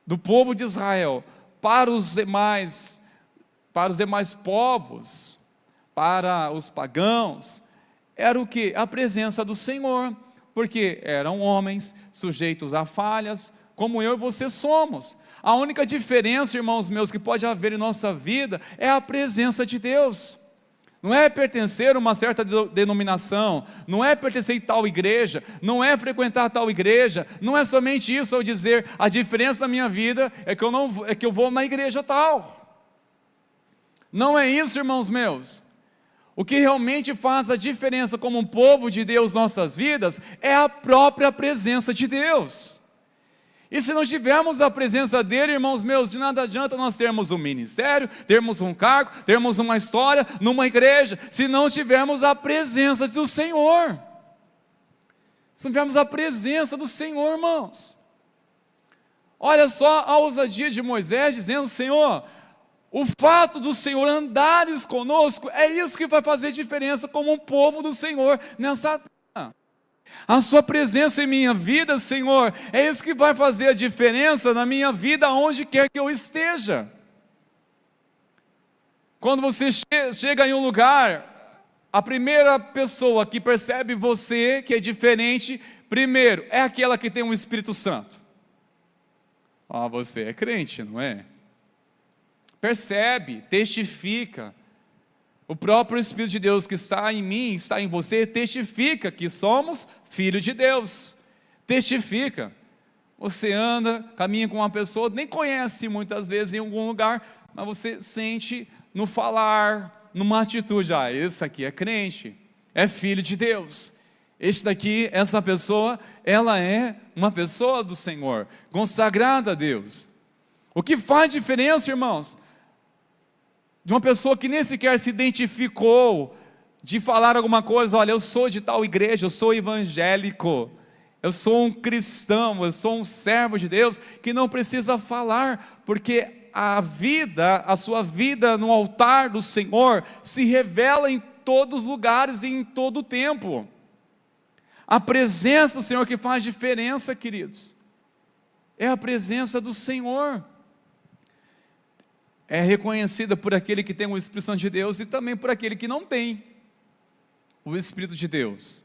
do povo de Israel para os demais povos, para os pagãos, era o que? A presença do Senhor, porque eram homens sujeitos a falhas, como eu e você somos. A única diferença, irmãos meus, que pode haver em nossa vida, é a presença de Deus. Não é pertencer a uma certa denominação, não é pertencer a tal igreja, não é frequentar tal igreja, não é somente isso ao dizer: a diferença da minha vida é que eu vou na igreja tal. Não é isso, irmãos meus. O que realmente faz a diferença como um povo de Deus em nossas vidas é a própria presença de Deus. E se não tivermos a presença dele, irmãos meus, de nada adianta nós termos um ministério, termos um cargo, termos uma história numa igreja, se não tivermos a presença do Senhor. Se não tivermos a presença do Senhor, irmãos. Olha só a ousadia de Moisés dizendo: Senhor, o fato do Senhor andares conosco, é isso que vai fazer diferença como um povo do Senhor nessa terra. A sua presença em minha vida, Senhor, é isso que vai fazer a diferença na minha vida, aonde quer que eu esteja. Quando você chega em um lugar, a primeira pessoa que percebe você que é diferente, primeiro, é aquela que tem um Espírito Santo. Você é crente, não é? Percebe, testifica. O próprio Espírito de Deus que está em mim, está em você, testifica que somos filhos de Deus. Testifica. Você anda, caminha com uma pessoa, nem conhece muitas vezes em algum lugar, mas você sente no falar, numa atitude: esse aqui é crente, é filho de Deus. Este daqui, essa pessoa, ela é uma pessoa do Senhor, consagrada a Deus. O que faz diferença, irmãos, de uma pessoa que nem sequer se identificou, de falar alguma coisa: eu sou de tal igreja, eu sou evangélico, eu sou um cristão, eu sou um servo de Deus, que não precisa falar, porque a sua vida no altar do Senhor se revela em todos os lugares e em todo o tempo. A presença do Senhor que faz diferença, queridos, é a presença do Senhor. É reconhecida por aquele que tem o Espírito Santo de Deus e também por aquele que não tem o Espírito de Deus,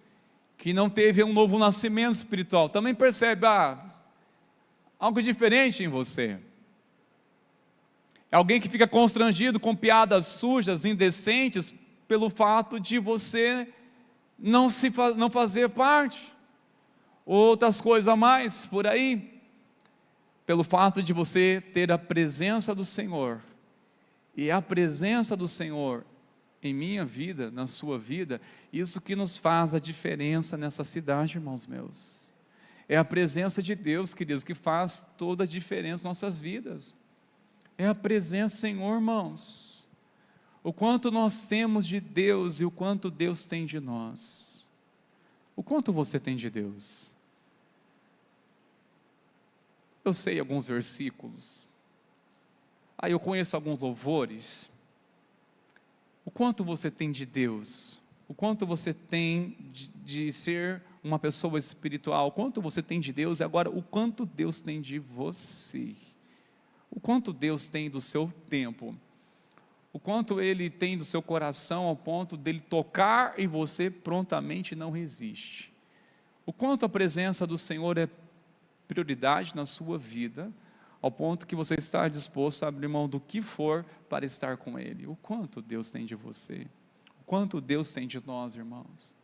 que não teve um novo nascimento espiritual, também percebe algo diferente em você. É alguém que fica constrangido com piadas sujas, indecentes, pelo fato de você não fazer parte, outras coisas a mais por aí, pelo fato de você ter a presença do Senhor. E a presença do Senhor em minha vida, na sua vida, isso que nos faz a diferença nessa cidade, irmãos meus. É a presença de Deus, queridos, que faz toda a diferença em nossas vidas. É a presença, Senhor, irmãos. O quanto nós temos de Deus e o quanto Deus tem de nós. O quanto você tem de Deus? Eu sei alguns versículos. Aí eu conheço alguns louvores. O quanto você tem de Deus? O quanto você tem de ser uma pessoa espiritual? O quanto você tem de Deus? E agora, o quanto Deus tem de você? O quanto Deus tem do seu tempo? O quanto Ele tem do seu coração ao ponto dele tocar em você prontamente não resiste? O quanto a presença do Senhor é prioridade na sua vida, ao ponto que você está disposto a abrir mão do que for para estar com Ele? O quanto Deus tem de você? O quanto Deus tem de nós, irmãos?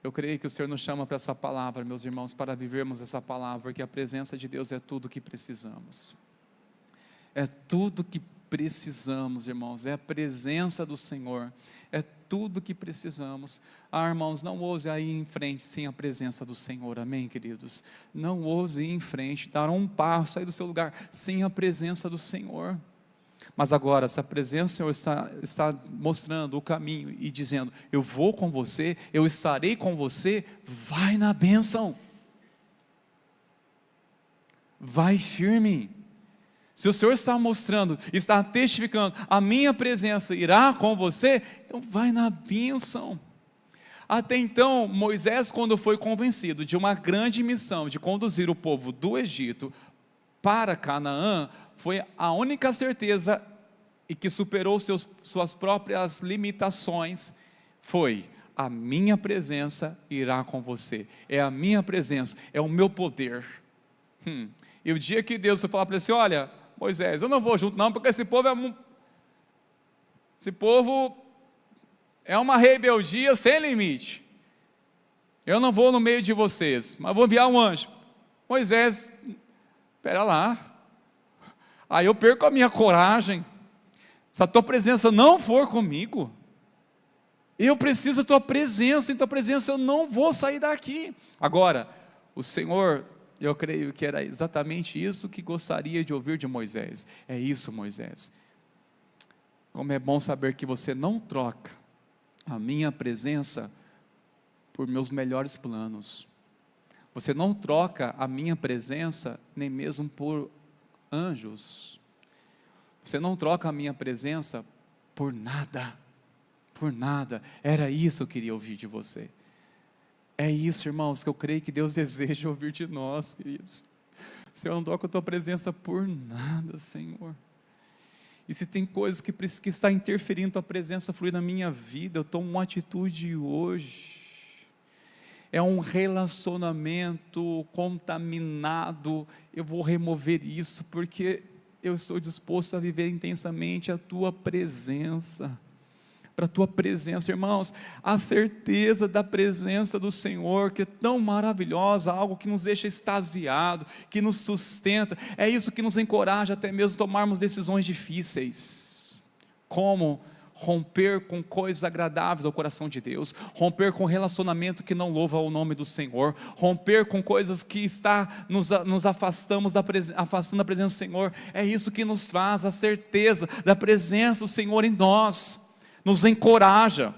Eu creio que o Senhor nos chama para essa palavra, meus irmãos, para vivermos essa palavra, porque a presença de Deus é tudo o que precisamos. É tudo que precisamos, irmãos, é a presença do Senhor, é tudo que precisamos. Irmãos, não ouse ir em frente sem a presença do Senhor, amém, queridos? Não ouse ir em frente, dar um passo, sair do seu lugar, sem a presença do Senhor. Mas agora, se a presença do Senhor está mostrando o caminho e dizendo, eu vou com você, eu estarei com você, vai na bênção, vai firme. Se o Senhor está mostrando, está testificando, a minha presença irá com você, então vai na bênção. Até então, Moisés, quando foi convencido de uma grande missão, de conduzir o povo do Egito para Canaã, foi a única certeza, e que superou suas próprias limitações, foi: a minha presença irá com você, é a minha presença, é o meu poder. E o dia que Deus foi falar para ele assim, olha, Moisés, eu não vou junto não, porque esse povo é uma rebeldia sem limite, eu não vou no meio de vocês, mas vou enviar um anjo. Moisés, espera lá, aí eu perco a minha coragem, se a tua presença não for comigo, eu preciso da tua presença, em tua presença eu não vou sair daqui. Agora, o Senhor, eu creio que era exatamente isso que gostaria de ouvir de Moisés. É isso, Moisés, como é bom saber que você não troca a minha presença por meus melhores planos, você não troca a minha presença nem mesmo por anjos, você não troca a minha presença por nada, era isso que eu queria ouvir de você. É isso, irmãos, que eu creio que Deus deseja ouvir de nós, queridos. Senhor, eu não troco a tua presença por nada, Senhor. E se tem coisas que está interferindo a tua presença fluir na minha vida, eu tomo uma atitude hoje. É um relacionamento contaminado, eu vou remover isso, porque eu estou disposto a viver intensamente a tua presença. Para a tua presença, irmãos, a certeza da presença do Senhor, que é tão maravilhosa, algo que nos deixa extasiado, que nos sustenta, é isso que nos encoraja até mesmo tomarmos decisões difíceis, como romper com coisas agradáveis ao coração de Deus, romper com relacionamento que não louva o nome do Senhor, romper com coisas que nos afastando da presença do Senhor. É isso que nos traz a certeza da presença do Senhor em nós, nos encoraja,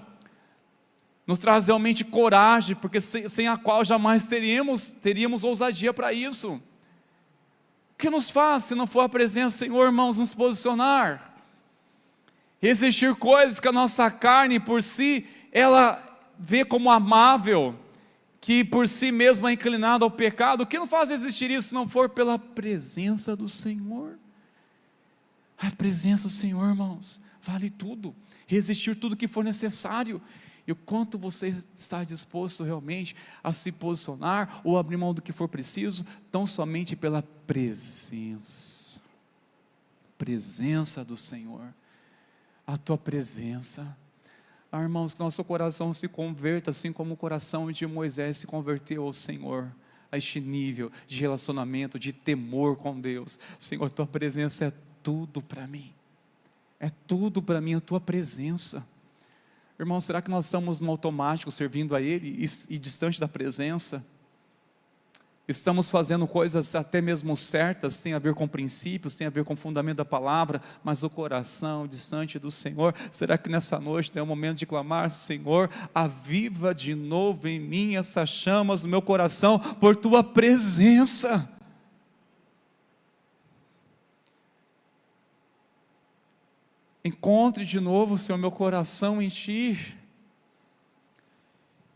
nos traz realmente coragem, porque sem a qual jamais teríamos ousadia para isso. O que nos faz, se não for a presença do Senhor, irmãos, nos posicionar, resistir coisas que a nossa carne por si, ela vê como amável, que por si mesma é inclinada ao pecado? O que nos faz resistir isso, se não for pela presença do Senhor? A presença do Senhor, irmãos, vale tudo, resistir tudo que for necessário. E o quanto você está disposto realmente a se posicionar, ou abrir mão do que for preciso, tão somente pela presença do Senhor, a tua presença. Irmãos, que nosso coração se converta, assim como o coração de Moisés se converteu ao Senhor, a este nível de relacionamento, de temor com Deus. Senhor, tua presença é tudo para mim, É tudo para mim a tua presença. Irmão, será que nós estamos no automático servindo a Ele e distante da presença? Estamos fazendo coisas até mesmo certas, tem a ver com princípios, tem a ver com o fundamento da palavra, mas o coração distante do Senhor. Será que nessa noite tem um momento de clamar: Senhor, aviva de novo em mim essas chamas do meu coração por tua presença? Encontre de novo, Senhor, meu coração em ti.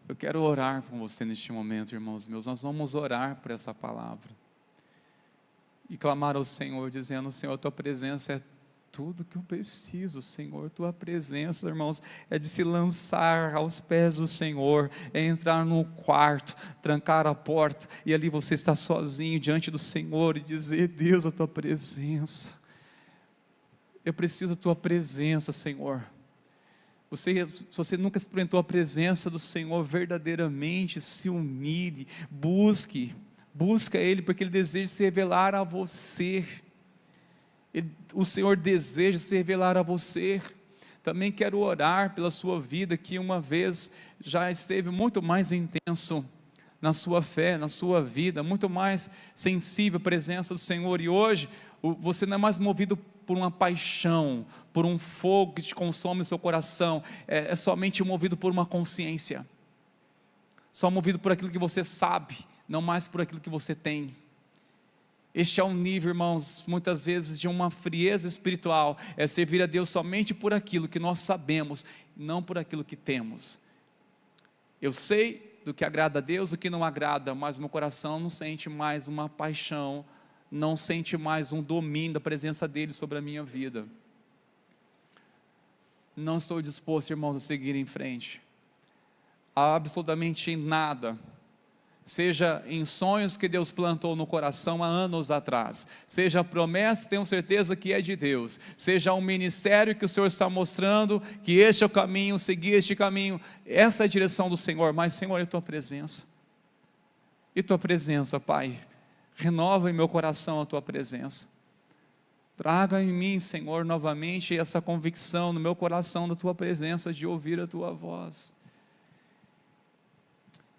Eu quero orar com você neste momento, irmãos meus. Nós vamos orar por essa palavra e clamar ao Senhor, dizendo: Senhor, tua presença é tudo que eu preciso. Senhor, tua presença, irmãos, é de se lançar aos pés do Senhor, é entrar no quarto, trancar a porta e ali você está sozinho diante do Senhor e dizer: Deus, a tua presença, eu preciso da tua presença, Senhor. Se você nunca experimentou a presença do Senhor verdadeiramente, se humilhe, busca Ele, porque Ele deseja se revelar a você. O Senhor deseja se revelar a você. Também quero orar pela sua vida, que uma vez já esteve muito mais intenso na sua fé, na sua vida, muito mais sensível à presença do Senhor, e hoje você não é mais movido por uma paixão, por um fogo que te consome o seu coração, é somente movido por uma consciência, só movido por aquilo que você sabe, não mais por aquilo que você tem. Este é um nível, irmãos, muitas vezes de uma frieza espiritual, é servir a Deus somente por aquilo que nós sabemos, não por aquilo que temos. Eu sei do que agrada a Deus, o que não agrada, mas meu coração não sente mais uma paixão, não sente mais um domínio da presença dEle sobre a minha vida. Não estou disposto, irmãos, a seguir em frente, absolutamente em nada, seja em sonhos que Deus plantou no coração há anos atrás, seja a promessa, tenho certeza que é de Deus, seja um ministério que o Senhor está mostrando, que este é o caminho, seguir este caminho, essa é a direção do Senhor, mas Senhor, e tua presença, Pai, renova em meu coração a tua presença, traga em mim, Senhor, novamente essa convicção no meu coração da tua presença, de ouvir a tua voz.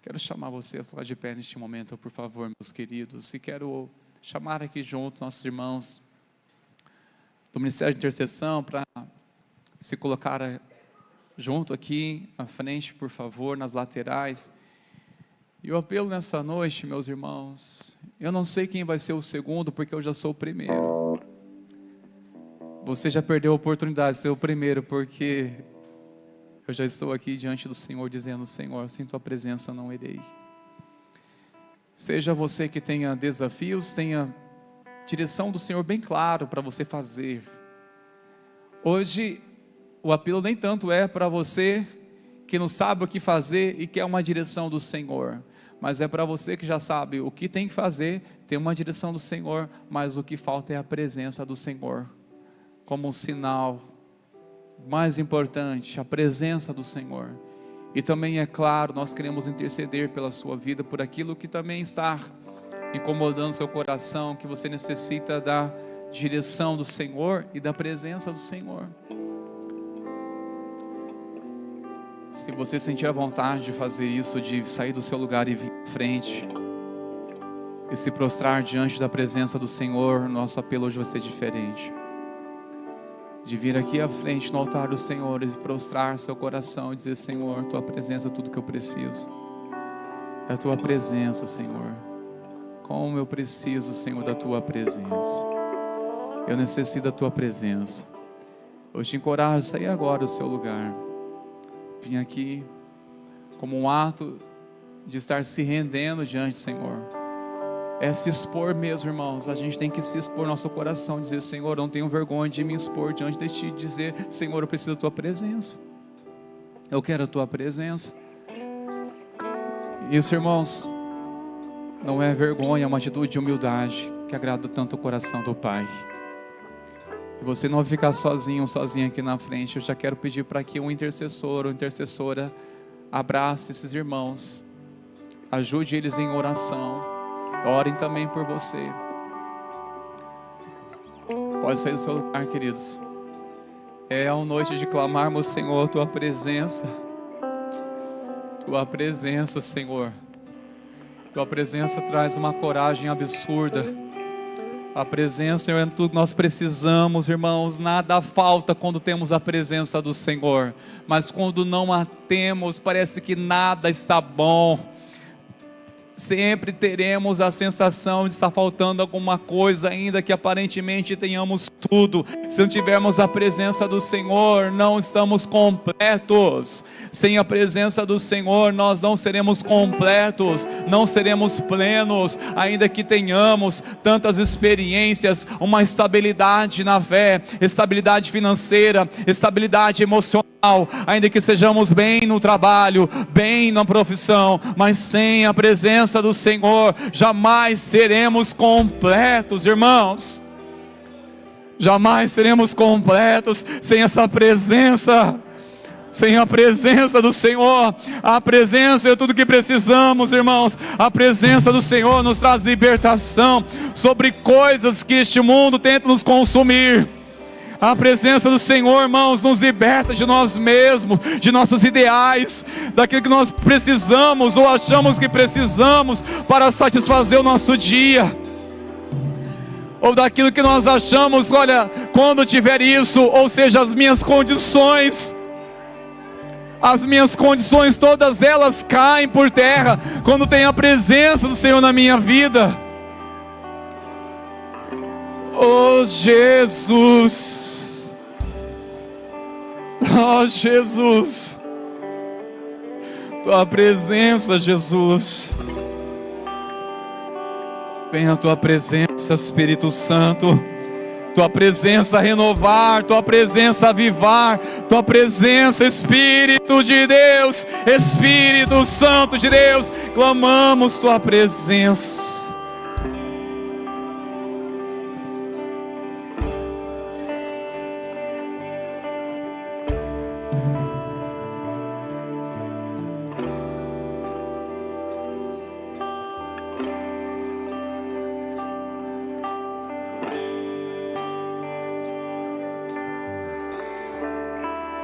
Quero chamar você a estar de pé neste momento, por favor, meus queridos, e quero chamar aqui junto nossos irmãos do Ministério de Intercessão para se colocar junto aqui à frente, por favor, nas laterais. E o apelo nessa noite, meus irmãos, eu não sei quem vai ser o segundo, porque eu já sou o primeiro. Você já perdeu a oportunidade de ser o primeiro, porque eu já estou aqui diante do Senhor, dizendo: Senhor, sem tua presença não irei. Seja você que tenha desafios, tenha direção do Senhor bem claro para você fazer. Hoje, o apelo nem tanto é para você que não sabe o que fazer e quer uma direção do Senhor, mas é para você que já sabe o que tem que fazer, tem uma direção do Senhor, mas o que falta é a presença do Senhor, como um sinal mais importante, a presença do Senhor. E também, é claro, nós queremos interceder pela sua vida, por aquilo que também está incomodando seu coração, que você necessita da direção do Senhor e da presença do Senhor. Se você sentir a vontade de fazer isso, de sair do seu lugar e vir em frente e se prostrar diante da presença do Senhor, nosso apelo hoje vai ser diferente. De vir aqui à frente no altar do Senhor e prostrar seu coração e dizer: Senhor, tua presença é tudo que eu preciso. É a tua presença, Senhor. Como eu preciso, Senhor, da tua presença. Eu necessito da tua presença. Eu te encorajo a sair agora do seu lugar. Vim aqui como um ato de estar se rendendo diante do Senhor. É se expor mesmo, irmãos. A gente tem que se expor nosso coração, dizer: Senhor, eu não tenho vergonha de me expor diante de ti, dizer: Senhor, eu preciso da tua presença, eu quero a tua presença. Isso, irmãos, não é vergonha, é uma atitude de humildade que agrada tanto o coração do Pai. E você não vai ficar sozinho, sozinha aqui na frente. Eu já quero pedir para que um intercessor ou intercessora abrace esses irmãos, ajude eles em oração, orem também por você. Pode sair do seu lugar, queridos. É a noite de clamarmos, Senhor, Tua presença. Tua presença, Senhor. Tua presença traz uma coragem absurda. A presença, Senhor, é tudo que nós precisamos, irmãos. Nada falta quando temos a presença do Senhor. Mas quando não a temos, parece que nada está bom. Sempre teremos a sensação de estar faltando alguma coisa, ainda que aparentemente tenhamos tudo. Se não tivermos a presença do Senhor, não estamos completos. Sem a presença do Senhor, nós não seremos completos, não seremos plenos, ainda que tenhamos tantas experiências, uma estabilidade na fé, estabilidade financeira, estabilidade emocional, ainda que sejamos bem no trabalho, bem na profissão, mas sem a presença do Senhor, jamais seremos completos, irmãos. Jamais seremos completos sem essa presença. Sem a presença do Senhor. A presença é tudo que precisamos, irmãos. A presença do Senhor nos traz libertação sobre coisas que este mundo tenta nos consumir. A presença do Senhor, irmãos, nos liberta de nós mesmos, de nossos ideais, daquilo que nós precisamos ou achamos que precisamos para satisfazer o nosso dia, ou daquilo que nós achamos, olha, quando tiver isso, ou seja, as minhas condições todas elas caem por terra, quando tem a presença do Senhor na minha vida. Oh Jesus, oh Jesus, Tua presença, Jesus, venha a Tua presença, Espírito Santo, Tua presença renovar, Tua presença avivar, Tua presença, Espírito de Deus, Espírito Santo de Deus, clamamos Tua presença.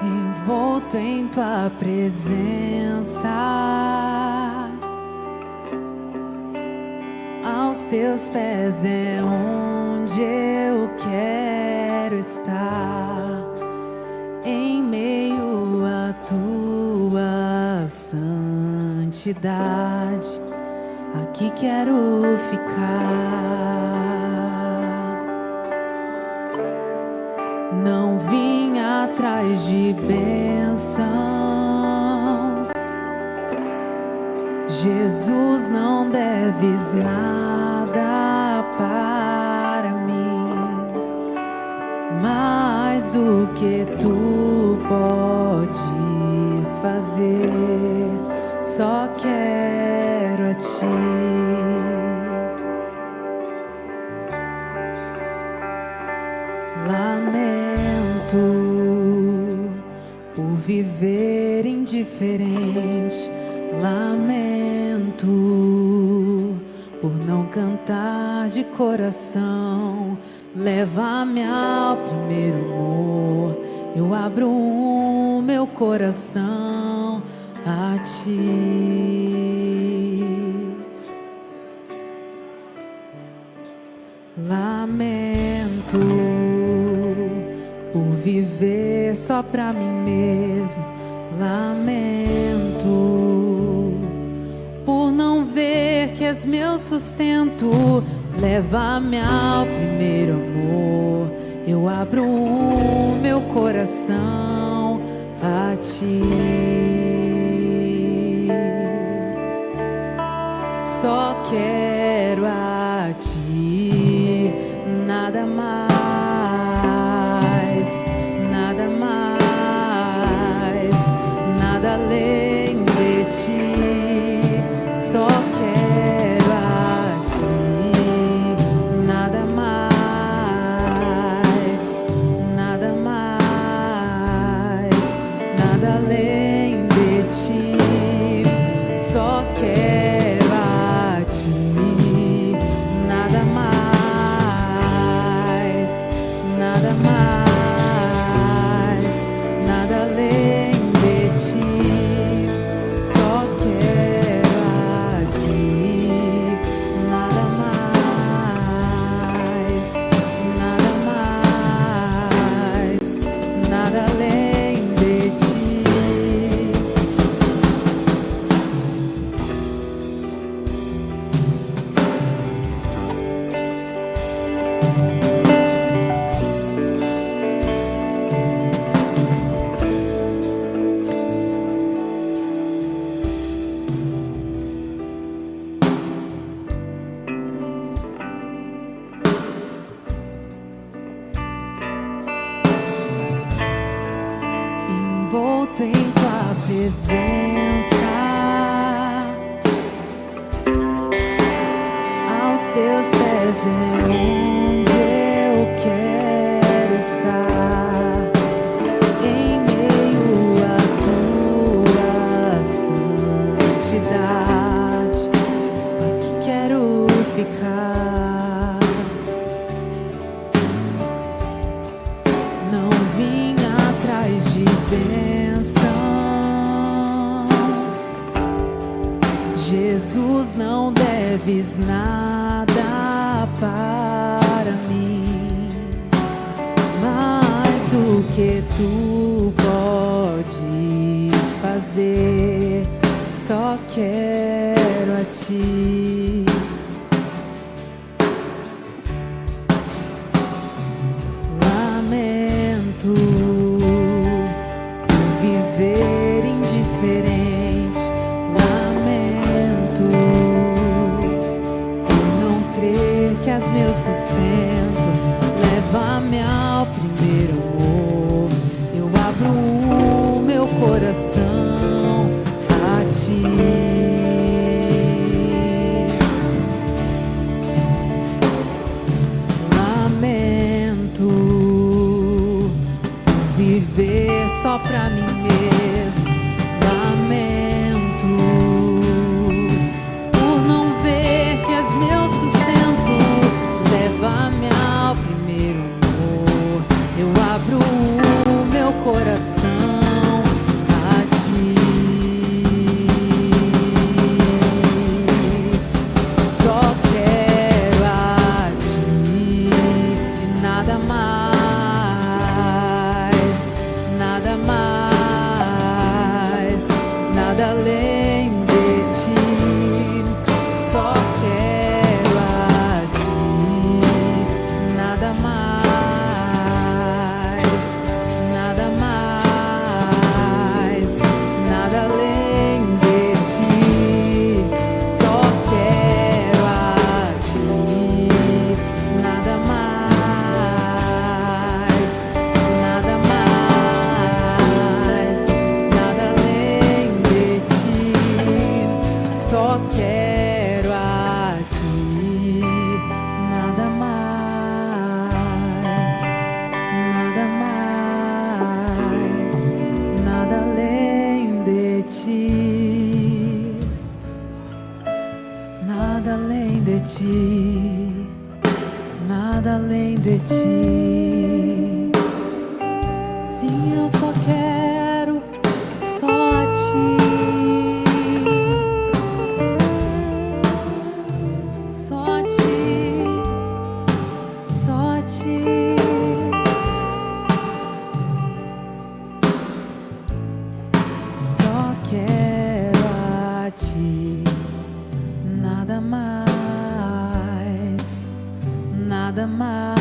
Envolto em Tua presença, aos Teus pés é onde eu quero estar, em meio à Tua santidade, aqui quero ficar. Não vim atrás de bênçãos, Jesus, não deves nada para mim, mais do que Tu podes fazer, só quero a Ti. Por viver indiferente, lamento por não cantar de coração. Leva-me ao primeiro amor, eu abro o meu coração a Ti. Lamento por viver só pra mim mesmo, lamento por não ver que és meu sustento. Leva-me ao primeiro amor, eu abro o meu coração a Ti. Só quero a Ti, nada mais. Além de Ti, só quero a Ti, nada mais, nada além de Ti, só quero a Ti, nada mais. deito em tua presença, aos teus pés é onde eu quero estar, em meio à tua santidade, aqui quero ficar. Não vim atrás de bênçãos, Jesus, não deves nada para mim, mais do que tu podes fazer, só quero a ti. Lamento viver indiferente, lamento não crer que és meu sustento. Leva-me ao primeiro amor, eu abro o meu coração a ti. Viver só pra mim mesmo, lamento por não ver que és meu sustento. Leva-me ao primeiro amor, eu abro o meu coração a ti. Só quero a ti e nada mais. Nada além de ti, só quero a ti, nada mais, nada mais, nada além de ti, só quero a ti, nada mais, nada mais, nada além de ti, só quero a ti, nada mais, nada mais, nada além de ti, nada além de ti, nada além de ti. Sim, eu só quero só a ti, só a ti, só a ti. Só quero a ti, nada mais, nada mais,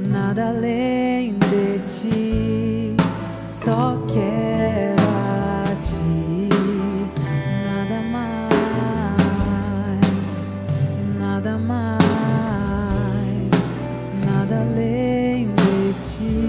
nada além de ti. Só quero a ti, nada mais, nada mais, nada além de ti.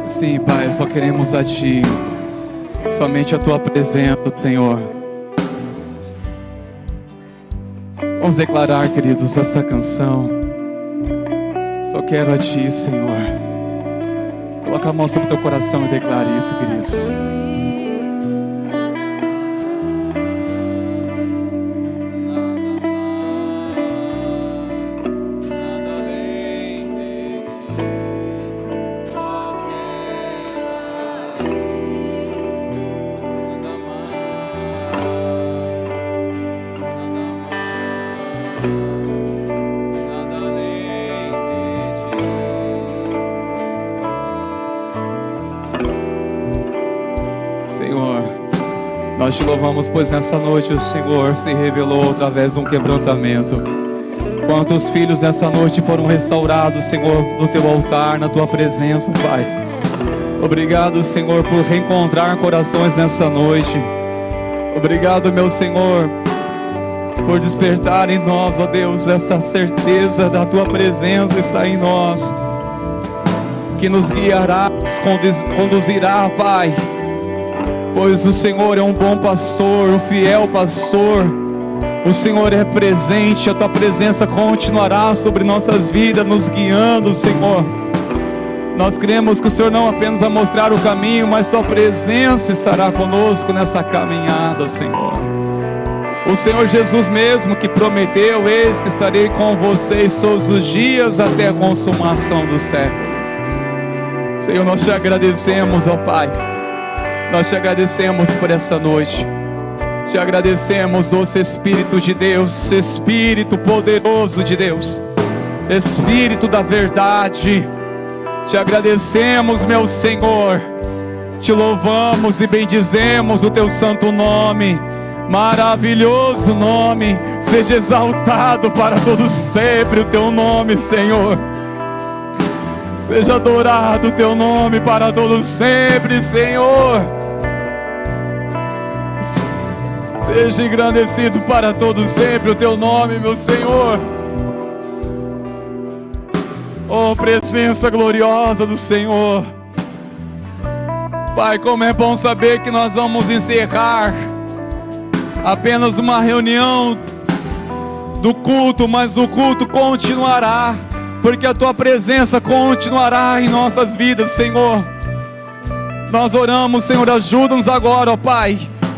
Sim, Pai, só queremos a Ti, somente a Tua presença, Senhor. Vamos declarar, queridos, essa canção. Só quero a Ti, Senhor. Coloca a mão sobre o teu coração e declare isso, queridos. Nós te louvamos, pois nessa noite o Senhor se revelou através de um quebrantamento. Quantos filhos nessa noite foram restaurados, Senhor, no teu altar, na tua presença, Pai. Obrigado, Senhor, por reencontrar corações nessa noite. Obrigado, meu Senhor, por despertar em nós, ó Deus, essa certeza da tua presença está em nós, que nos guiará, nos conduzirá, Pai. Pois o Senhor é um bom pastor, um fiel pastor. O Senhor é presente, a tua presença continuará sobre nossas vidas, nos guiando, Senhor. Nós cremos que o Senhor não apenas vai mostrar o caminho, mas tua presença estará conosco nessa caminhada, Senhor. O Senhor Jesus mesmo que prometeu: eis que estarei com vocês todos os dias até a consumação dos séculos. Senhor, nós te agradecemos, ó Pai. Nós te agradecemos por essa noite. Te agradecemos, doce Espírito de Deus, Espírito poderoso de Deus, Espírito da verdade. Te agradecemos, meu Senhor. Te louvamos e bendizemos o teu santo nome. Maravilhoso nome. Seja exaltado para todos sempre o teu nome, Senhor. Seja adorado o teu nome para todos sempre, Senhor. Seja engrandecido para todos sempre o teu nome, meu Senhor. Oh, presença gloriosa do Senhor. Pai, como é bom saber que nós vamos encerrar apenas uma reunião do culto, mas o culto continuará, porque a tua presença continuará em nossas vidas, Senhor. Nós oramos, Senhor, ajuda-nos agora, ó Pai,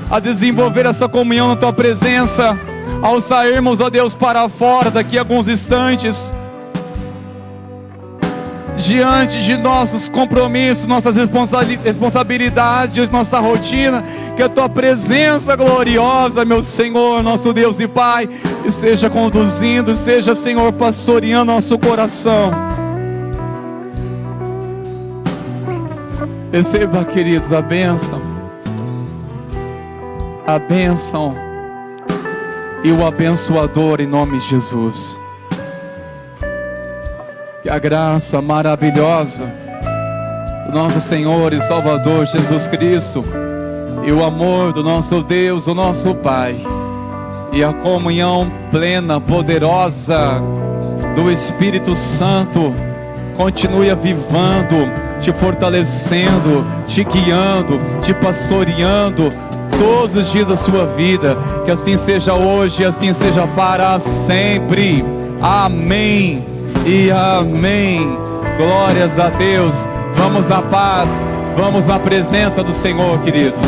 a desenvolver essa comunhão na tua presença, ao sairmos, ó Deus, para fora daqui a alguns instantes, diante de nossos compromissos, nossas responsabilidades, nossa rotina, que a tua presença gloriosa, meu Senhor, nosso Deus e Pai, esteja conduzindo, esteja, Senhor, pastoreando nosso coração. Receba, queridos, a bênção e o abençoador em nome de Jesus. Que a graça maravilhosa do nosso Senhor e Salvador Jesus Cristo, e o amor do nosso Deus, o nosso Pai, e a comunhão plena, poderosa do Espírito Santo continue avivando, te fortalecendo, te guiando, te pastoreando todos os dias da sua vida. Que assim seja hoje e assim seja para sempre. Amém e amém. Glórias a Deus. Vamos na paz, vamos na presença do Senhor, queridos.